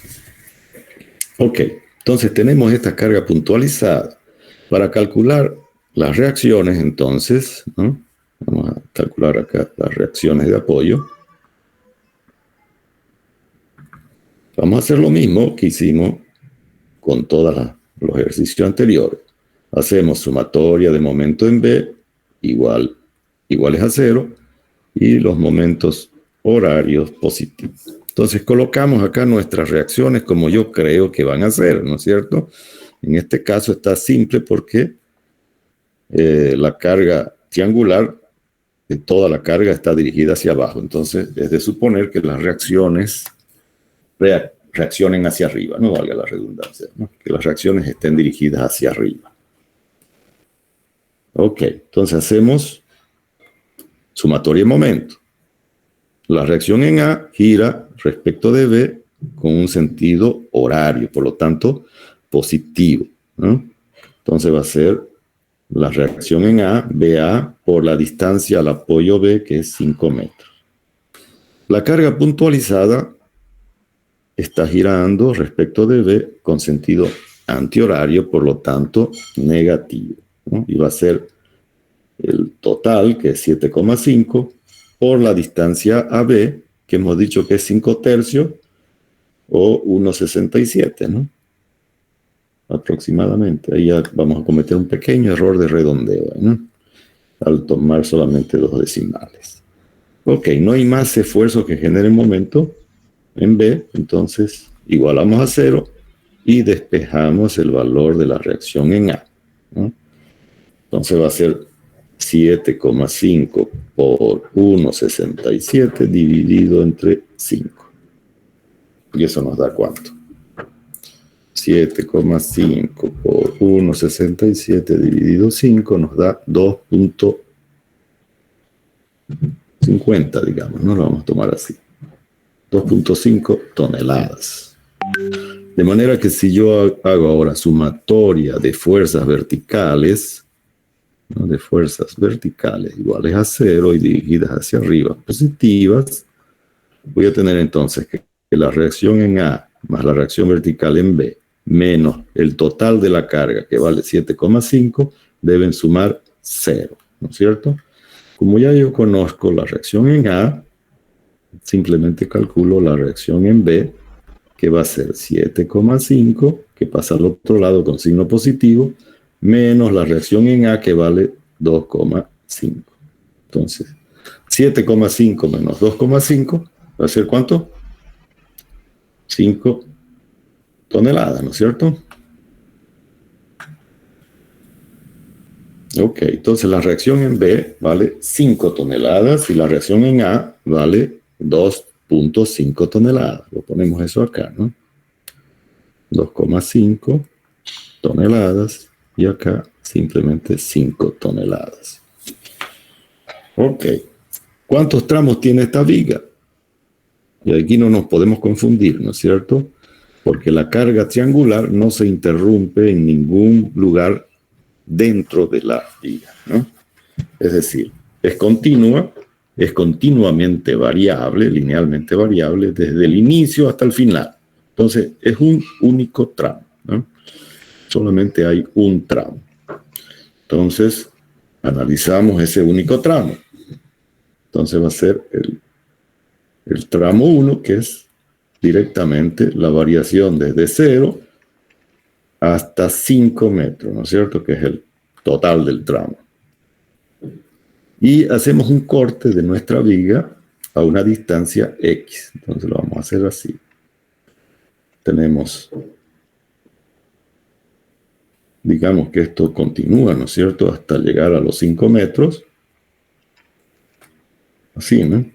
Ok, entonces tenemos esta carga puntualizada. Para calcular las reacciones, entonces, ¿no? Vamos a calcular acá las reacciones de apoyo. Vamos a hacer lo mismo que hicimos con todos los ejercicios anteriores. Hacemos sumatoria de momento en B iguales a 0 y los momentos horarios positivos. Entonces colocamos acá nuestras reacciones como yo creo que van a ser, ¿no es cierto? En este caso está simple porque la carga triangular, toda la carga está dirigida hacia abajo. Entonces es de suponer que las reacciones reaccionen hacia arriba, no valga la redundancia, ¿no? Que las reacciones estén dirigidas hacia arriba. Ok, entonces hacemos sumatoria de momento. La reacción en A gira respecto de B con un sentido horario, por lo tanto, positivo, ¿no? Entonces va a ser la reacción en A, BA, por la distancia al apoyo B, que es 5 metros. La carga puntualizada está girando respecto de B con sentido antihorario, por lo tanto, negativo, ¿no? Y va a ser el total, que es 7,5, por la distancia AB, que hemos dicho que es 5/3 o 1,67, ¿no? Aproximadamente. Ahí ya vamos a cometer un pequeño error de redondeo, ¿no? Al tomar solamente 2 decimales. Ok, no hay más esfuerzo que genere momento en B, entonces igualamos a 0 y despejamos el valor de la reacción en A, ¿no? Entonces va a ser 7,5 por 1,67 dividido entre 5. ¿Y eso nos da cuánto? 7,5 por 1,67 dividido 5 nos da 2,50, digamos, no lo vamos a tomar así. 2,5 toneladas. De manera que si yo hago ahora sumatoria de fuerzas verticales, ¿no? De fuerzas verticales iguales a 0 y dirigidas hacia arriba positivas, voy a tener entonces que la reacción en A más la reacción vertical en B menos el total de la carga, que vale 7,5, deben sumar 0, ¿no es cierto? Como ya yo conozco la reacción en A, simplemente calculo la reacción en B, que va a ser 7,5, que pasa al otro lado con signo positivo, menos la reacción en A, que vale 2,5. Entonces, 7,5 menos 2,5 va a ser ¿cuánto? 5 toneladas, ¿no es cierto? Ok, entonces la reacción en B vale 5 toneladas y la reacción en A vale 2.5 toneladas. Lo ponemos eso acá, ¿no? 2,5 toneladas y acá simplemente 5 toneladas. Ok, ¿cuántos tramos tiene esta viga? Y aquí no nos podemos confundir, ¿no es cierto? Porque la carga triangular no se interrumpe en ningún lugar dentro de la viga, ¿no? Es decir, es continua, es continuamente variable, linealmente variable, desde el inicio hasta el final. Entonces, es un único tramo, ¿no? Solamente hay un tramo. Entonces, analizamos ese único tramo. Entonces va a ser el tramo 1, que es directamente la variación desde 0 hasta 5 metros, ¿no es cierto? Que es el total del tramo. Y hacemos un corte de nuestra viga a una distancia X. Entonces lo vamos a hacer así. Tenemos, digamos que esto continúa, ¿no es cierto? Hasta llegar a los 5 metros. Así, ¿no?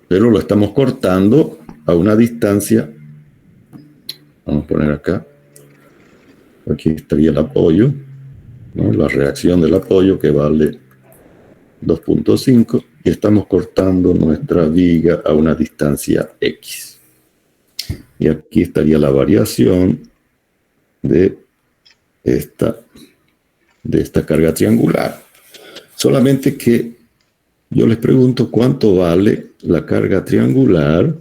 Pero lo estamos cortando a una distancia. Vamos a poner acá. Aquí estaría el apoyo, ¿no? La reacción del apoyo que vale 2.5 y estamos cortando nuestra viga a una distancia X. Y aquí estaría la variación de esta carga triangular. Solamente que yo les pregunto cuánto vale la carga triangular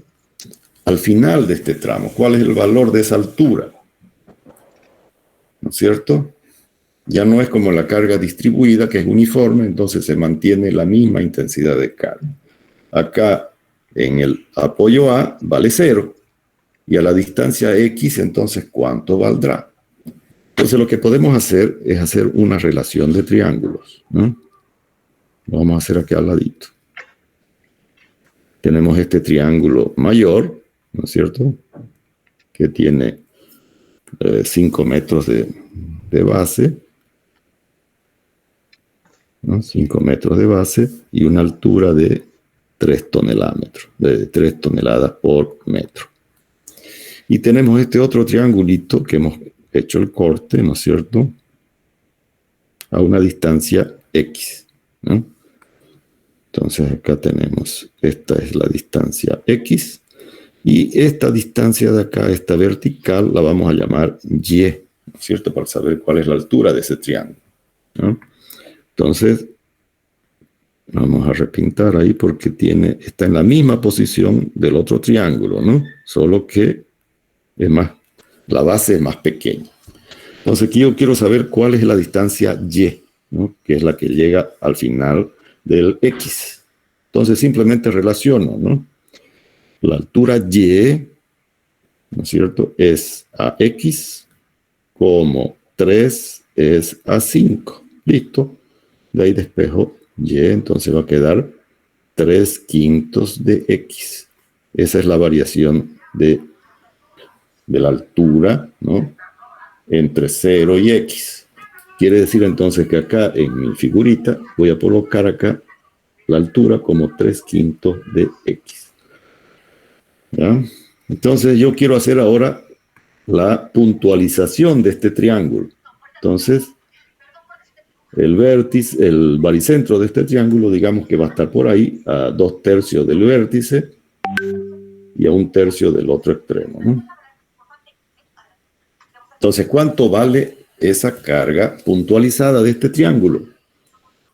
al final de este tramo. ¿Cuál es el valor de esa altura? ¿No es cierto? Ya no es como la carga distribuida, que es uniforme, entonces se mantiene la misma intensidad de carga. Acá en el apoyo A vale 0 y a la distancia X, entonces ¿cuánto valdrá? Entonces lo que podemos hacer es hacer una relación de triángulos, ¿no? Lo vamos a hacer aquí al ladito. Tenemos este triángulo mayor, ¿no es cierto? Que tiene 5 metros de base, ¿no? 5 metros de base y una altura de 3 toneladas por metro. Y tenemos este otro triangulito que hemos hecho el corte, ¿no es cierto? A una distancia X, ¿no? Entonces acá tenemos, esta es la distancia X y esta distancia de acá, esta vertical, la vamos a llamar Y, ¿no es cierto? Para saber cuál es la altura de ese triángulo, ¿no? Entonces, vamos a repintar ahí porque está en la misma posición del otro triángulo, ¿no? Solo que la base es más pequeña. Entonces aquí yo quiero saber cuál es la distancia Y, ¿no? Que es la que llega al final del X. Entonces simplemente relaciono, ¿no? La altura Y, ¿no es cierto? Es a X como 3 es a 5. Listo. De ahí despejo Y, entonces va a quedar 3/5 de X. Esa es la variación de la altura, ¿no? Entre 0 y X. Quiere decir entonces que acá en mi figurita voy a colocar acá la altura como 3/5 de X. ¿Ya? Entonces yo quiero hacer ahora la puntualización de este triángulo. Entonces, el vértice, el baricentro de este triángulo, digamos que va a estar por ahí, a 2/3 del vértice y a 1/3 del otro extremo, ¿no? Entonces, ¿cuánto vale esa carga puntualizada de este triángulo?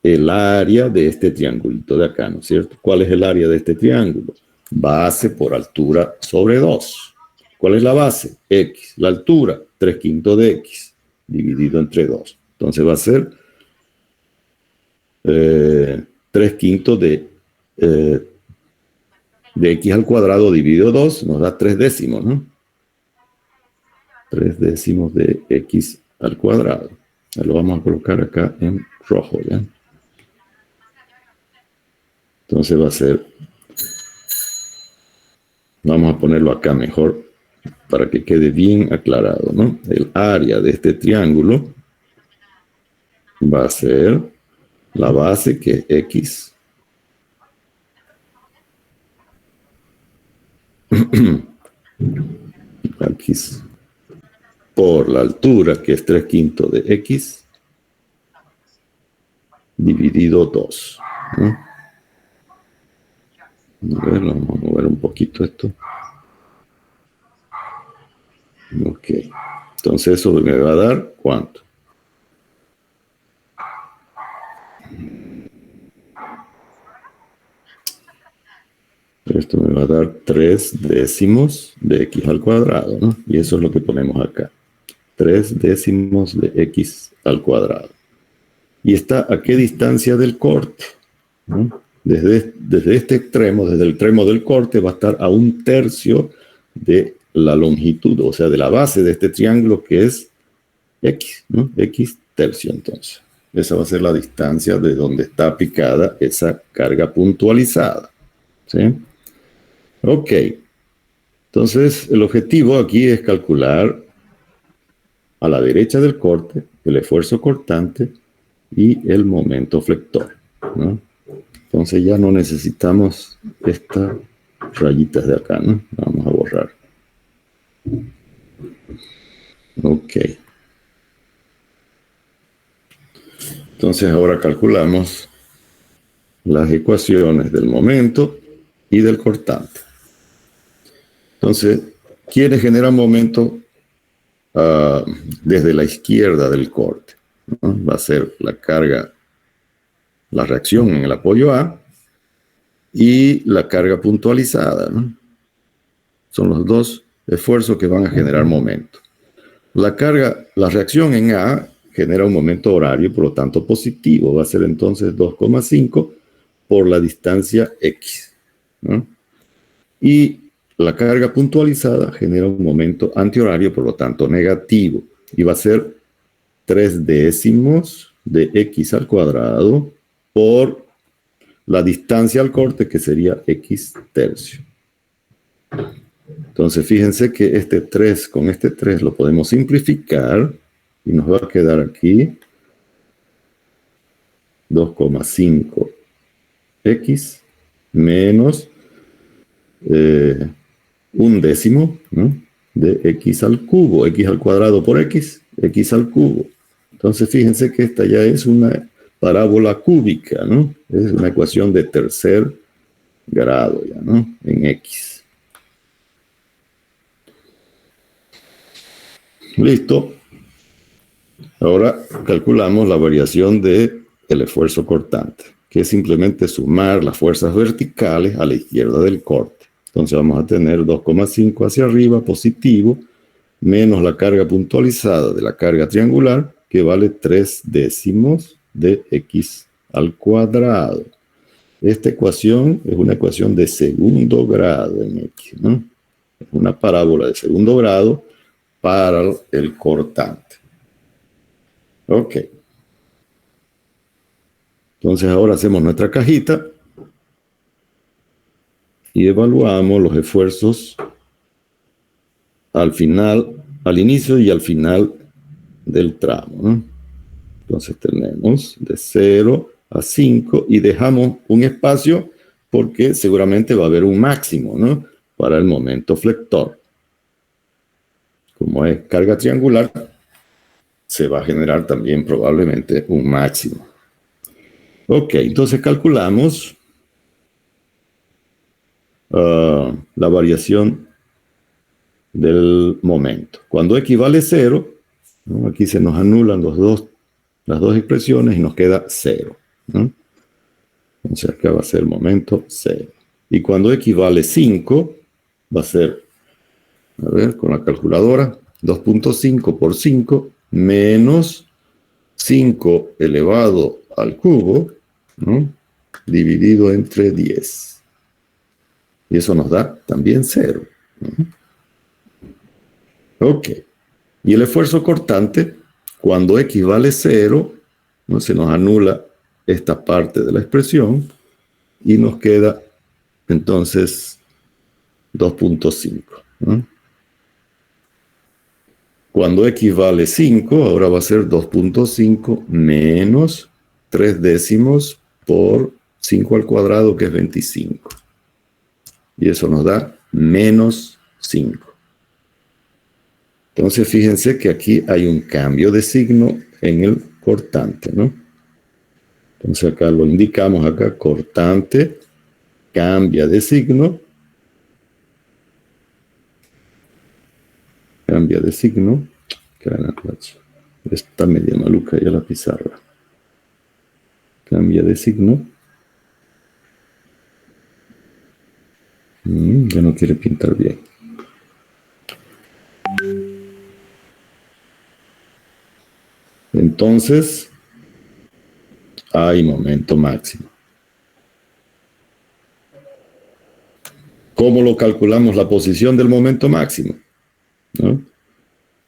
El área de este triangulito de acá, ¿no es cierto? ¿Cuál es el área de este triángulo? Base por altura sobre 2. ¿Cuál es la base? X. La altura, 3/5 de X, dividido entre 2. Entonces va a ser 3/5 de X al cuadrado dividido 2, nos da 3/10, ¿no? 3/10 de X al cuadrado. Lo vamos a colocar acá en rojo, ¿ya? Entonces va a ser, vamos a ponerlo acá mejor para que quede bien aclarado, ¿no? El área de este triángulo va a ser la base, que es X. X por la altura, que es 3/5 de X, dividido 2. A ver, vamos a mover un poquito esto. Ok. Entonces eso me va a dar ¿cuánto? Esto me va a dar 3 décimos de X al cuadrado, ¿no? Y eso es lo que ponemos acá. 3 décimos de X al cuadrado. ¿Y está a qué distancia del corte? ¿No? Desde este extremo, desde el extremo del corte, va a estar a 1/3 de la longitud, o sea, de la base de este triángulo, que es X, ¿no? X tercio, entonces. Esa va a ser la distancia de donde está aplicada esa carga puntualizada. ¿Sí? Ok. Entonces, el objetivo aquí es calcular a la derecha del corte el esfuerzo cortante y el momento flector, ¿no? Entonces ya no necesitamos estas rayitas de acá, ¿no? Vamos a borrar. Ok. Entonces ahora calculamos las ecuaciones del momento y del cortante. Entonces, ¿quiénes generan momento desde la izquierda del corte? ¿No? Va a ser la carga, la reacción en el apoyo A y la carga puntualizada, ¿no? Son los dos esfuerzos que van a generar momento. La reacción en A genera un momento horario, por lo tanto positivo. Va a ser entonces 2,5 por la distancia X, ¿no? Y la carga puntualizada genera un momento antihorario, por lo tanto negativo. Y va a ser 3 décimos de X al cuadrado por la distancia al corte, que sería X tercio. Entonces, fíjense que este 3 con este 3 lo podemos simplificar y nos va a quedar aquí 2,5 X menos 1/10, ¿no? De X al cubo. X al cuadrado por X, X al cubo. Entonces, fíjense que esta ya es una parábola cúbica, ¿no? Es una ecuación de tercer grado ya, ¿no? En X. Listo. Ahora calculamos la variación del esfuerzo cortante, que es simplemente sumar las fuerzas verticales a la izquierda del corte. Entonces vamos a tener 2,5 hacia arriba, positivo, menos la carga puntualizada de la carga triangular, que vale 3 décimos de X al cuadrado. Esta ecuación es una ecuación de segundo grado en X, ¿no? Es una parábola de segundo grado para el cortante. Ok. Entonces ahora hacemos nuestra cajita y evaluamos los esfuerzos al final, al inicio y al final del tramo, ¿no? Entonces tenemos de 0 a 5 y dejamos un espacio porque seguramente va a haber un máximo, ¿no? Para el momento flector. Como es carga triangular, se va a generar también probablemente un máximo. Ok, entonces calculamos la variación del momento. Cuando X vale 0, ¿no? Aquí se nos anulan las dos expresiones y nos queda 0, ¿no? Entonces acá va a ser momento 0. Y cuando X vale 5, va a ser, a ver, con la calculadora, 2.5 por 5 menos 5 elevado al cubo, ¿no? Dividido entre 10. Y eso nos da también 0. ¿No? Ok. Y el esfuerzo cortante, cuando X vale 0, ¿no? Se nos anula esta parte de la expresión y nos queda entonces 2.5. ¿No? Cuando x vale 5, ahora va a ser 2.5 menos 3 décimos por 5 al cuadrado, que es 25. Y eso nos da menos 5. Entonces, fíjense que aquí hay un cambio de signo en el cortante, ¿no? Entonces, acá lo indicamos, acá, cortante, cambia de signo. Cambia de signo. Está media maluca ya la pizarra. Cambia de signo. Ya no quiere pintar bien. Entonces, hay momento máximo. ¿Cómo lo calculamos la posición del momento máximo? ¿No?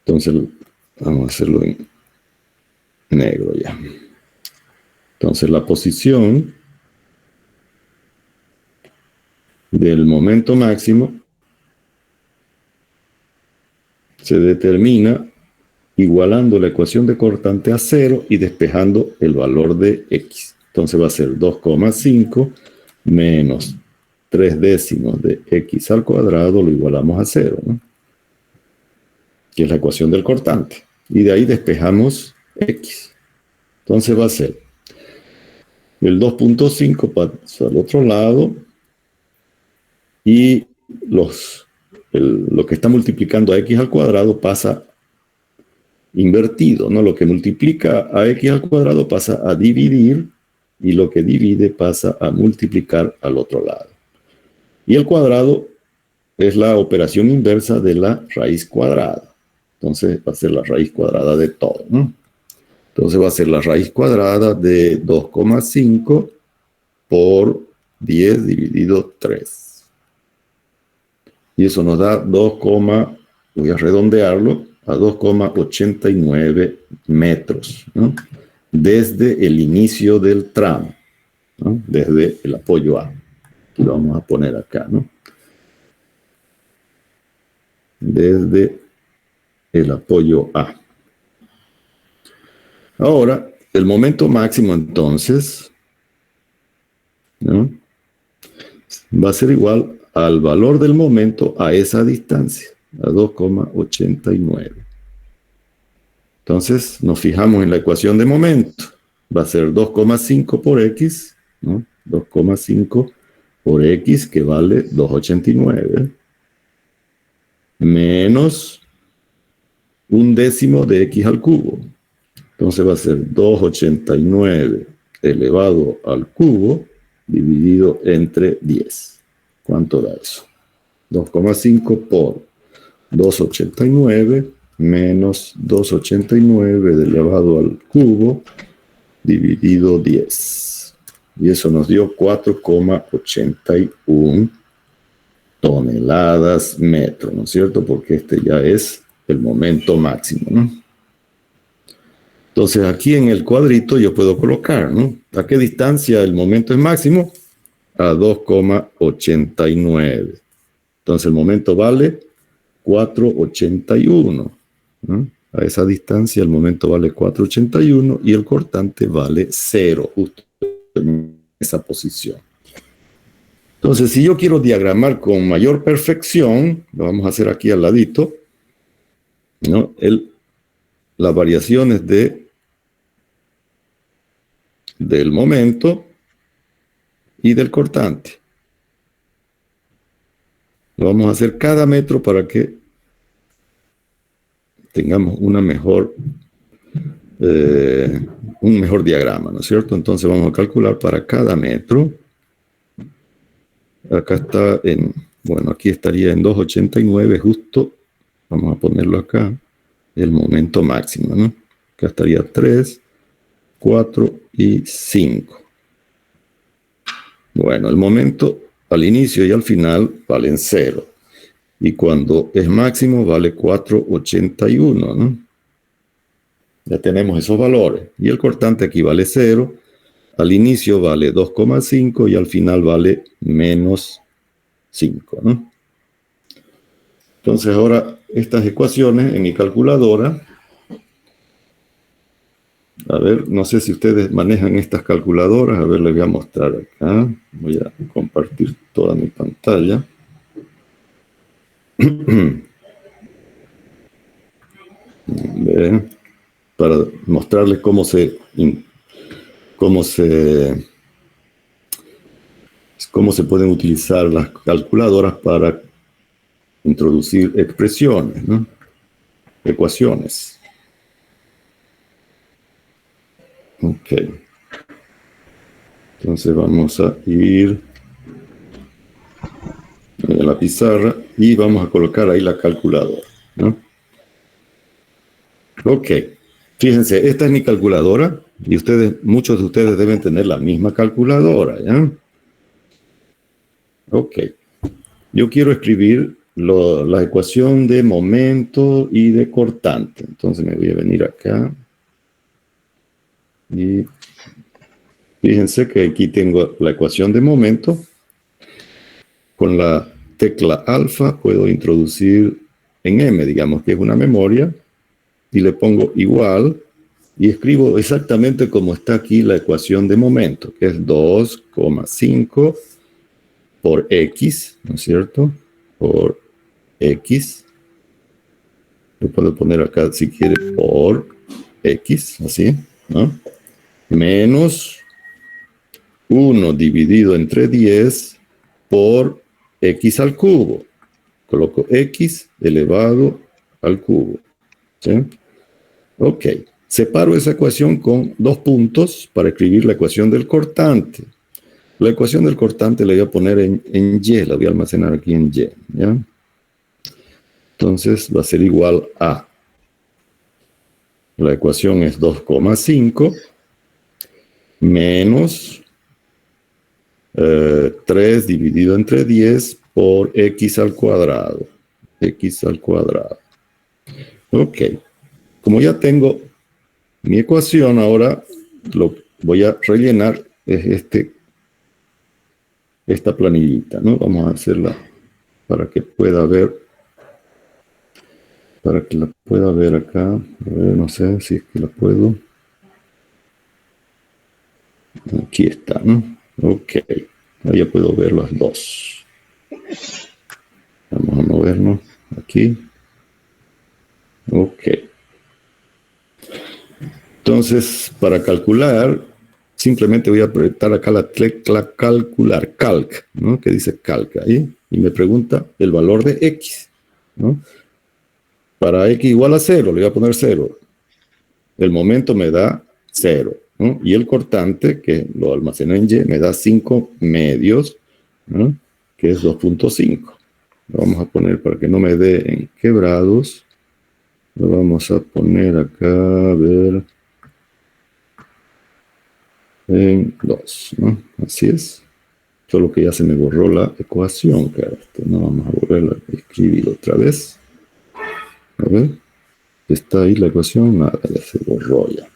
Entonces, vamos a hacerlo en negro ya. Entonces, la posición del momento máximo se determina igualando la ecuación de cortante a 0 y despejando el valor de x. Entonces va a ser 2,5 menos 3 décimos de x al cuadrado, lo igualamos a 0, ¿no? Que es la ecuación del cortante. Y de ahí despejamos x. Entonces va a ser el 2.5 pasa al otro lado y lo que está multiplicando a x al cuadrado pasa invertido, ¿no? Lo que multiplica a x al cuadrado pasa a dividir y lo que divide pasa a multiplicar al otro lado. Y el cuadrado es la operación inversa de la raíz cuadrada. Entonces va a ser la raíz cuadrada de todo, ¿no? Entonces va a ser la raíz cuadrada de 2,5 por 10 dividido 3. Y eso nos da voy a redondearlo, a 2,89 metros, ¿no? Desde el inicio del tramo, ¿no? Desde el apoyo A. Aquí lo vamos a poner acá, ¿no? Desde el apoyo A. Ahora, el momento máximo entonces, ¿no? Va a ser igual al valor del momento a esa distancia, a 2,89. Entonces, nos fijamos en la ecuación de momento. Va a ser 2,5 por x, ¿no? 2,5 por x, que vale 2,89, menos 1 décimo de x al cubo. Entonces va a ser 2,89 elevado al cubo dividido entre 10. ¿Cuánto da eso? 2,5 por 2,89 menos 2,89 elevado al cubo dividido 10. Y eso nos dio 4,81 toneladas metro, ¿no es cierto? Porque este ya es el momento máximo, ¿no? Entonces aquí en el cuadrito yo puedo colocar, ¿no? ¿A qué distancia el momento es máximo? A 2,89. Entonces el momento vale 4,81, ¿no? A esa distancia el momento vale 4,81 y el cortante vale 0, justo en esa posición. Entonces, si yo quiero diagramar con mayor perfección, lo vamos a hacer aquí al ladito, ¿no? Las variaciones del momento y del cortante. Lo vamos a hacer cada metro para que tengamos un mejor diagrama, ¿no es cierto? Entonces vamos a calcular para cada metro. Acá está aquí estaría en 2,89 justo. Vamos a ponerlo acá. El momento máximo, ¿no? Acá estaría 3, 4 y 5. Bueno, el momento al inicio y al final valen 0. Y cuando es máximo vale 4,81, ¿no? Ya tenemos esos valores. Y el cortante aquí vale 0. Al inicio vale 2,5 y al final vale menos 5, ¿no? Entonces ahora estas ecuaciones en mi calculadora. A ver, no sé si ustedes manejan estas calculadoras. A ver, les voy a mostrar acá. Voy a compartir toda mi pantalla. Bien. Para mostrarles cómo se pueden utilizar las calculadoras para introducir expresiones, ¿no? Ecuaciones. Ok. Entonces vamos a ir a la pizarra y vamos a colocar ahí la calculadora, ¿no? Ok. Fíjense, esta es mi calculadora y muchos de ustedes deben tener la misma calculadora, ¿ya? Ok. Yo quiero escribir la ecuación de momento y de cortante. Entonces me voy a venir acá. Y fíjense que aquí tengo la ecuación de momento. Con la tecla alfa puedo introducir en M, digamos que es una memoria, y le pongo igual, y escribo exactamente como está aquí la ecuación de momento, que es 2,5 por X, ¿no es cierto? Por X. Lo puedo poner acá si quiere por X, así, ¿no? Menos 1 dividido entre 10 por X al cubo. Coloco X elevado al cubo. ¿Sí? Ok. Separo esa ecuación con 2 puntos para escribir la ecuación del cortante. La ecuación del cortante la voy a poner en Y, la voy a almacenar aquí en Y. ¿Ya? Entonces va a ser igual a, la ecuación es 2,5 menos 3 dividido entre 10 por X al cuadrado. X al cuadrado. Ok. Como ya tengo mi ecuación, ahora lo voy a rellenar esta planillita, ¿no? Vamos a hacerla para que pueda ver. Para que la pueda ver acá. A ver, no sé si es que la puedo. Aquí está, ¿no? Ok. Ahí ya puedo ver las dos. Vamos a movernos aquí. Ok. Entonces, para calcular, simplemente voy a apretar acá la tecla calcular, calc, ¿no? Que dice calc ahí. Y me pregunta el valor de X, ¿no? Para X igual a 0, le voy a poner 0. El momento me da 0, ¿no? Y el cortante, que lo almacené en Y, me da 5 medios, ¿no? Que es 2,5. Lo vamos a poner para que no me dé en quebrados. Lo vamos a poner acá, a ver, en 2, ¿no? Así es. Solo que ya se me borró la ecuación, claro. No vamos a volver a escribir otra vez. A ver. ¿Está ahí la ecuación? Nada, ya se borró ya.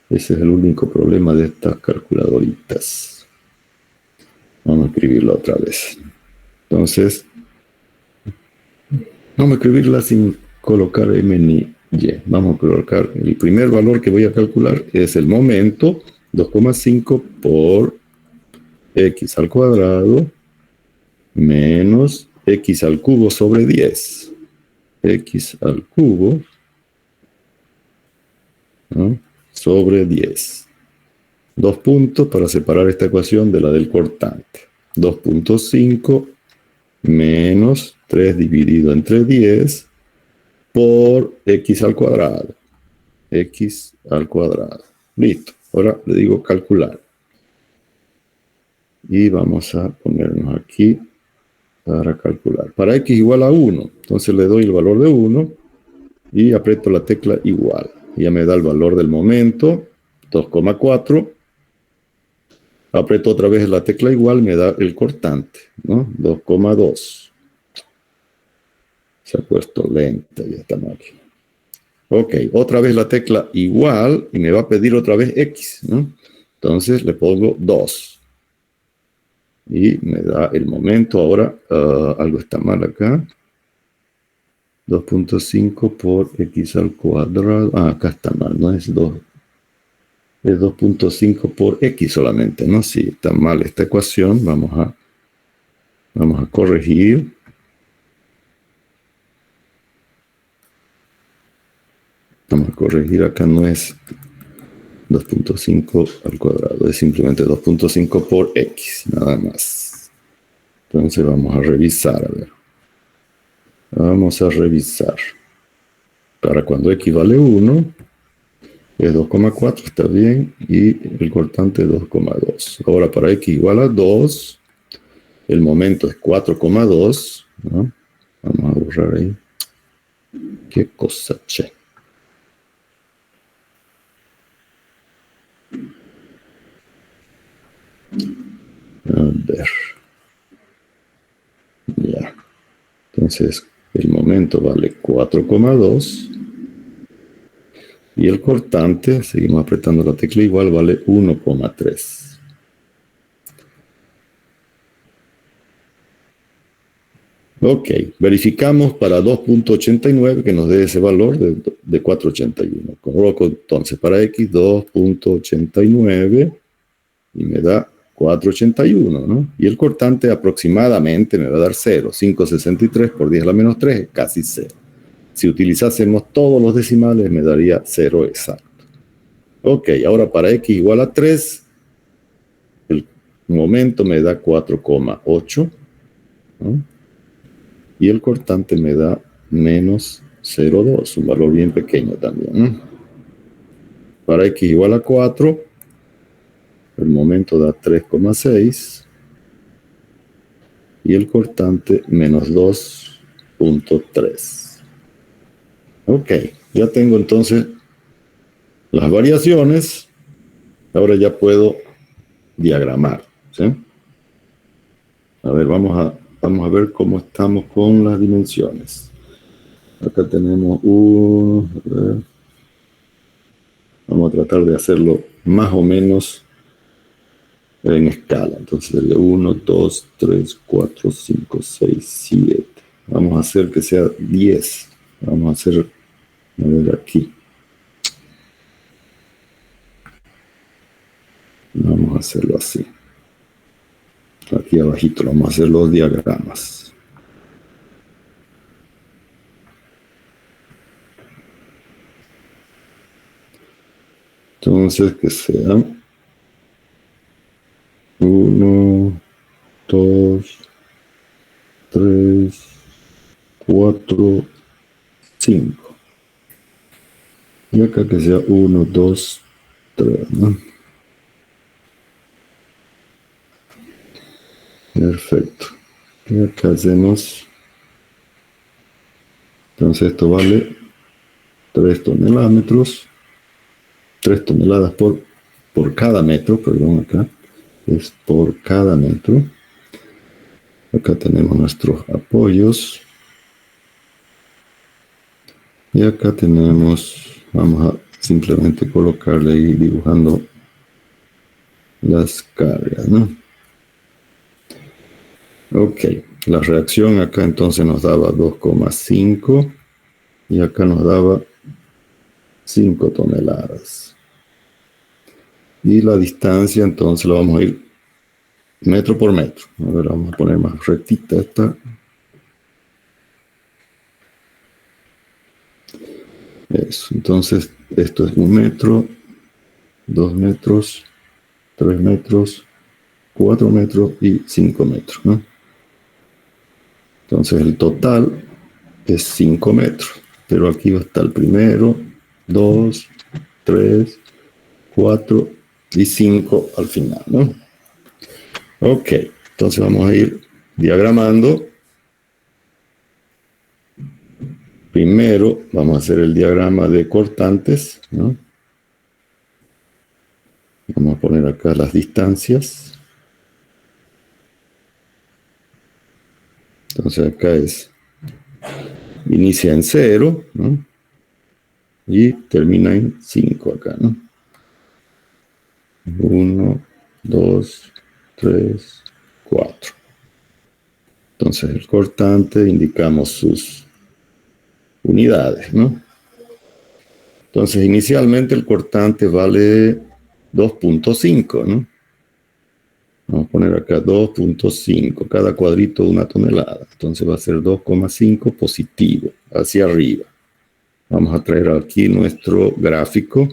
Ese es el único problema de estas calculadoritas. Vamos a escribirla otra vez. Entonces, vamos a escribirla sin colocar M ni Y. Vamos a colocar el primer valor que voy a calcular es el momento, 2,5 por X al cuadrado menos X al cubo sobre 10. X al cubo, ¿no? Sobre 10. 2 puntos para separar esta ecuación de la del cortante. 2,5 menos 3 dividido entre 10 por X al cuadrado. X al cuadrado. Listo. Ahora le digo calcular. Y vamos a ponernos aquí para calcular. Para X igual a 1. Entonces le doy el valor de 1 y aprieto la tecla igual. Ya me da el valor del momento, 2,4. Aprieto otra vez la tecla igual, me da el cortante, ¿no? 2,2. Se ha puesto lenta ya esta máquina. Ok, otra vez la tecla igual y me va a pedir otra vez X, ¿no? Entonces le pongo 2. Y me da el momento. Ahora algo está mal acá. 2.5 por x al cuadrado. Ah, acá está mal, no es 2. Es 2.5 por x solamente, ¿no? Sí, está mal esta ecuación. Vamos a corregir. Vamos a corregir, acá no es 2.5 al cuadrado, es simplemente 2.5 por x, nada más. Entonces vamos a revisar, a ver. Vamos a revisar. Para cuando x vale 1, es 2,4, está bien, y el cortante es 2,2. Ahora para x igual a 2, el momento es 4,2, ¿no? Vamos a borrar ahí. Qué cosa, che. A ver. Ya. Entonces, el momento vale 4,2. Y el cortante, seguimos apretando la tecla igual, vale 1,3. Ok, verificamos para 2.89 que nos dé ese valor de 4.81. Coloco entonces para x 2.89 y me da 4.81, ¿no? Y el cortante aproximadamente me va a dar 0. 5.63 por 10 a la menos 3 es casi 0. Si utilizásemos todos los decimales me daría 0 exacto. Ok, ahora para x igual a 3, el momento me da 4,8, ¿no? Y el cortante me da menos 0,2, un valor bien pequeño también, ¿no? Para x igual a 4, el momento da 3,6 y el cortante menos 2,3. Ok, ya tengo entonces las variaciones. Ahora ya puedo diagramar, ¿sí? A ver, vamos a ver cómo estamos con las dimensiones. Acá tenemos vamos a tratar de hacerlo más o menos en escala. Entonces sería 1, 2, 3, 4, 5, 6, 7. Vamos a hacer que sea 10. Vamos a hacer, a ver aquí. Vamos a hacerlo así. Aquí abajito vamos a hacer los diagramas. Entonces que sean 1, 2, 3, 4, 5. Y acá que sea 1, 2, 3, ¿no? Perfecto. Y acá hacemos. Entonces esto vale 3 toneladas. 3 toneladas por cada metro, perdón, acá es por cada metro. Acá tenemos nuestros apoyos. Y acá tenemos, vamos a simplemente colocarle ahí dibujando las cargas, ¿no? Ok, la reacción acá entonces nos daba 2,5 y acá nos daba 5 toneladas. Y la distancia entonces lo vamos a ir metro por metro. A ver, vamos a poner más rectita esta. Eso, entonces esto es 1 metro, 2 metros, 3 metros, 4 metros y 5 metros, ¿no? Entonces el total es 5 metros, pero aquí está el primero, 2, 3, 4 y 5 al final, ¿no? Ok, entonces vamos a ir diagramando. Primero vamos a hacer el diagrama de cortantes, ¿no? Vamos a poner acá las distancias. Entonces acá inicia en 0, ¿no? Y termina en 5 acá, ¿no? 1, 2, 3, 4. Entonces el cortante indicamos sus unidades, ¿no? Entonces, inicialmente el cortante vale 2.5, ¿no? Vamos a poner acá 2.5, cada cuadrito 1 tonelada. Entonces va a ser 2,5 positivo, hacia arriba. Vamos a traer aquí nuestro gráfico.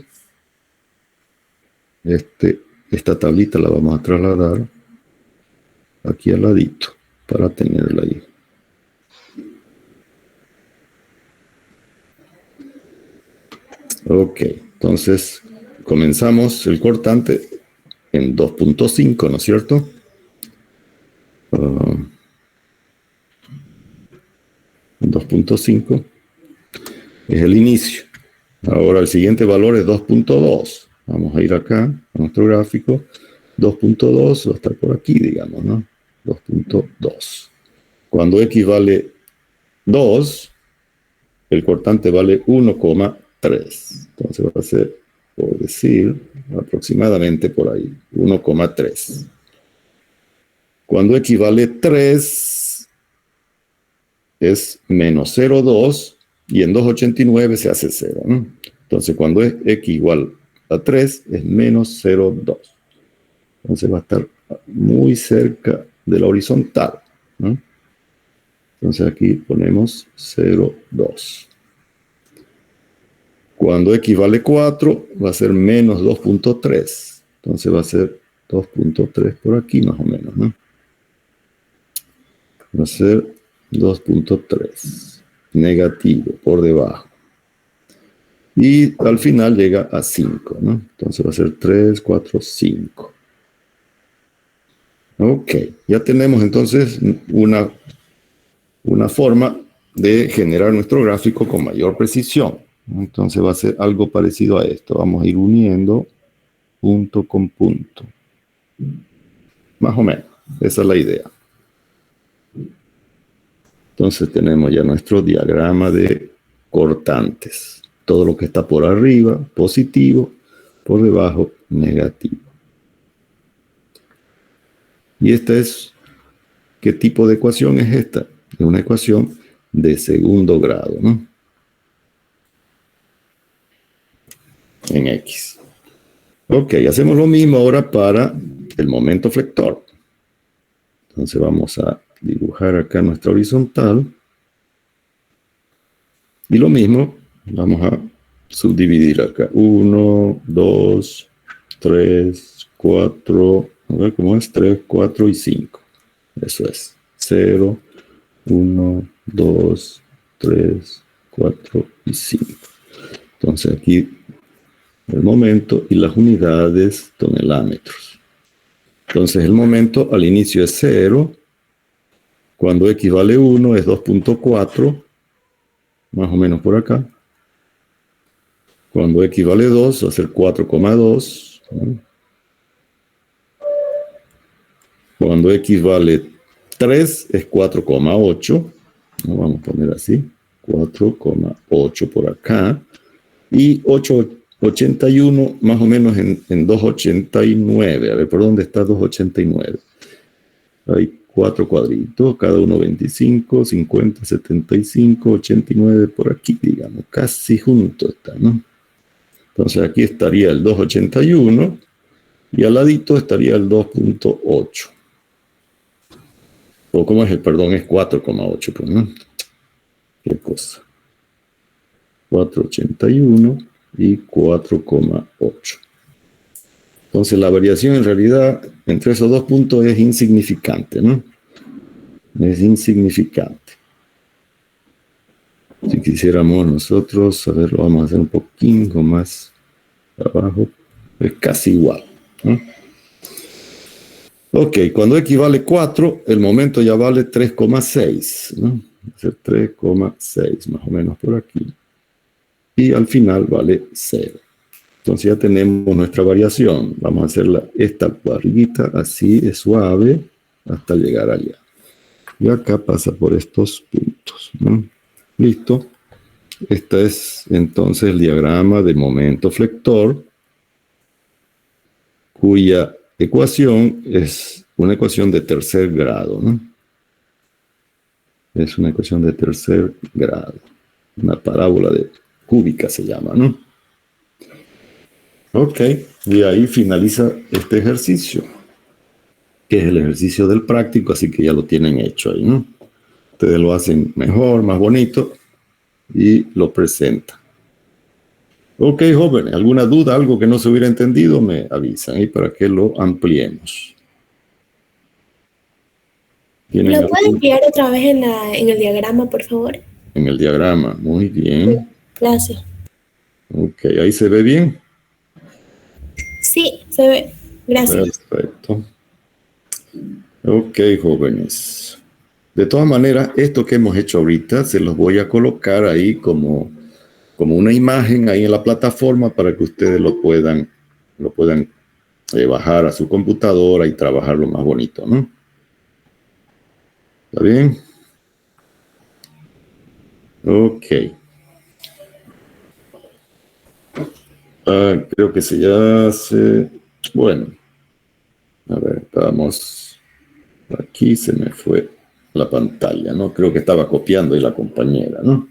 Esta tablita la vamos a trasladar aquí al ladito para tenerla ahí. Ok, entonces comenzamos el cortante en 2.5, ¿no es cierto? 2.5 es el inicio. Ahora el siguiente valor es 2.2. Vamos a ir acá a nuestro gráfico. 2.2 va a estar por aquí, digamos, ¿no? 2.2. Cuando X vale 2, el cortante vale 1,3. Entonces va a ser, por decir, aproximadamente por ahí, 1,3. Cuando X vale 3, es menos 0,2, y en 2,89 se hace 0, ¿no? Entonces, cuando es X igual a 3, es menos 0,2. Entonces va a estar muy cerca de la horizontal, ¿no? Entonces aquí ponemos 0,2. Cuando X vale 4, va a ser menos 2.3. Entonces va a ser 2.3 por aquí más o menos, ¿no? Va a ser 2.3. Negativo, por debajo. Y al final llega a 5, ¿no? Entonces va a ser 3, 4, 5. Ok, ya tenemos entonces una forma de generar nuestro gráfico con mayor precisión. Entonces va a ser algo parecido a esto. Vamos a ir uniendo punto con punto. Más o menos, esa es la idea. Entonces tenemos ya nuestro diagrama de cortantes. Todo lo que está por arriba, positivo, por debajo, negativo. Y esta es, ¿qué tipo de ecuación es esta? Es una ecuación de segundo grado, ¿no? En X. Ok, hacemos lo mismo ahora para el momento flector. Entonces vamos a dibujar acá nuestra horizontal. Y lo mismo, vamos a subdividir acá. 1, 2, 3, 4, a ver cómo es, 3, 4 y 5. Eso es. 0, 1, 2, 3, 4 y 5. Entonces aquí el momento y las unidades tonelámetros. Entonces el momento al inicio es 0. Cuando X vale 1 es 2.4. Más o menos por acá. Cuando X vale 2 va a ser 4,2. Cuando X vale 3 es 4,8. Vamos a poner así. 4,8 por acá. Y 8,81 más o menos en 2,89. A ver, ¿por dónde está 2,89? Hay 4 cuadritos, cada uno 25, 50, 75, 89 por aquí, digamos. Casi junto está, ¿no? Entonces aquí estaría el 2,81 y al ladito estaría el 2.8. O ¿cómo es el perdón? Es 4,8, pues, ¿no? ¿Qué cosa? 4,81 y 4,8. Entonces la variación en realidad entre esos dos puntos es insignificante, ¿no? Es insignificante. Si quisiéramos nosotros, a ver, lo vamos a hacer un poquito más abajo, es casi igual, ¿no? Ok, cuando X vale 4, el momento ya vale 3,6, ¿no? Va a ser 3,6 más o menos por aquí. Y al final vale 0. Entonces ya tenemos nuestra variación. Vamos a hacer esta barriguita así de suave hasta llegar allá. Y acá pasa por estos puntos, ¿no? Listo. Este es entonces el diagrama de momento flector, cuya ecuación es una ecuación de tercer grado, ¿no? Es una ecuación de tercer grado. Una parábola de cúbica se llama, ¿no? Ok, y ahí finaliza este ejercicio, que es el ejercicio del práctico, así que ya lo tienen hecho ahí, ¿no? Ustedes lo hacen mejor, más bonito, y lo presentan. Ok, jóvenes, ¿alguna duda, algo que no se hubiera entendido? Me avisan ahí para que lo ampliemos. ¿Lo puede enviar otra vez en el diagrama, por favor? En el diagrama, muy bien. Gracias. Ok, ahí se ve bien. Sí, se ve. Gracias. Perfecto. Ok, jóvenes. De todas maneras, esto que hemos hecho ahorita se los voy a colocar ahí como una imagen ahí en la plataforma para que ustedes lo puedan bajar a su computadora y trabajarlo más bonito, ¿no? ¿Está bien? Ok. Creo que se ya hace... Bueno. A ver, estábamos... Aquí se me fue la pantalla, ¿no? Creo que estaba copiando ahí la compañera, ¿no?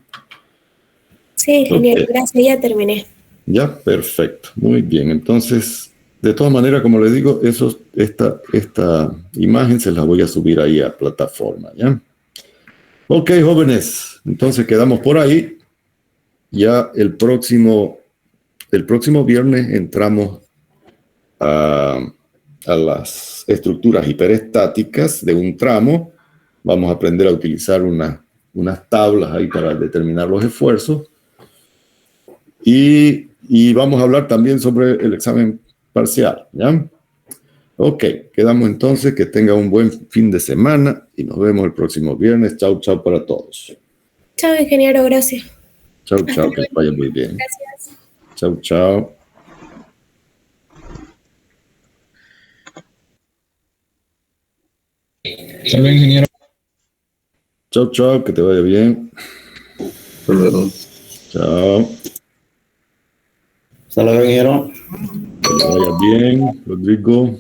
Sí, genial. Okay. Gracias, ya terminé. Ya, perfecto. Muy bien. Entonces, de todas maneras, como les digo, esta imagen se la voy a subir ahí a plataforma, ¿ya? Ok, jóvenes. Entonces quedamos por ahí. Ya el próximo viernes entramos a las estructuras hiperestáticas de un tramo. Vamos a aprender a utilizar unas tablas ahí para determinar los esfuerzos. Y vamos a hablar también sobre el examen parcial, ¿ya? Ok, quedamos entonces, que tenga un buen fin de semana y nos vemos el próximo viernes. Chau, chau para todos. Chao, ingeniero, gracias. Chau, chau, que les vaya muy bien. Gracias. Chau, chau. Salve, ingeniero. Chau, chau, que te vaya bien. Hasta luego. Chao. Hasta luego, ingeniero. Que te vaya bien, Rodrigo.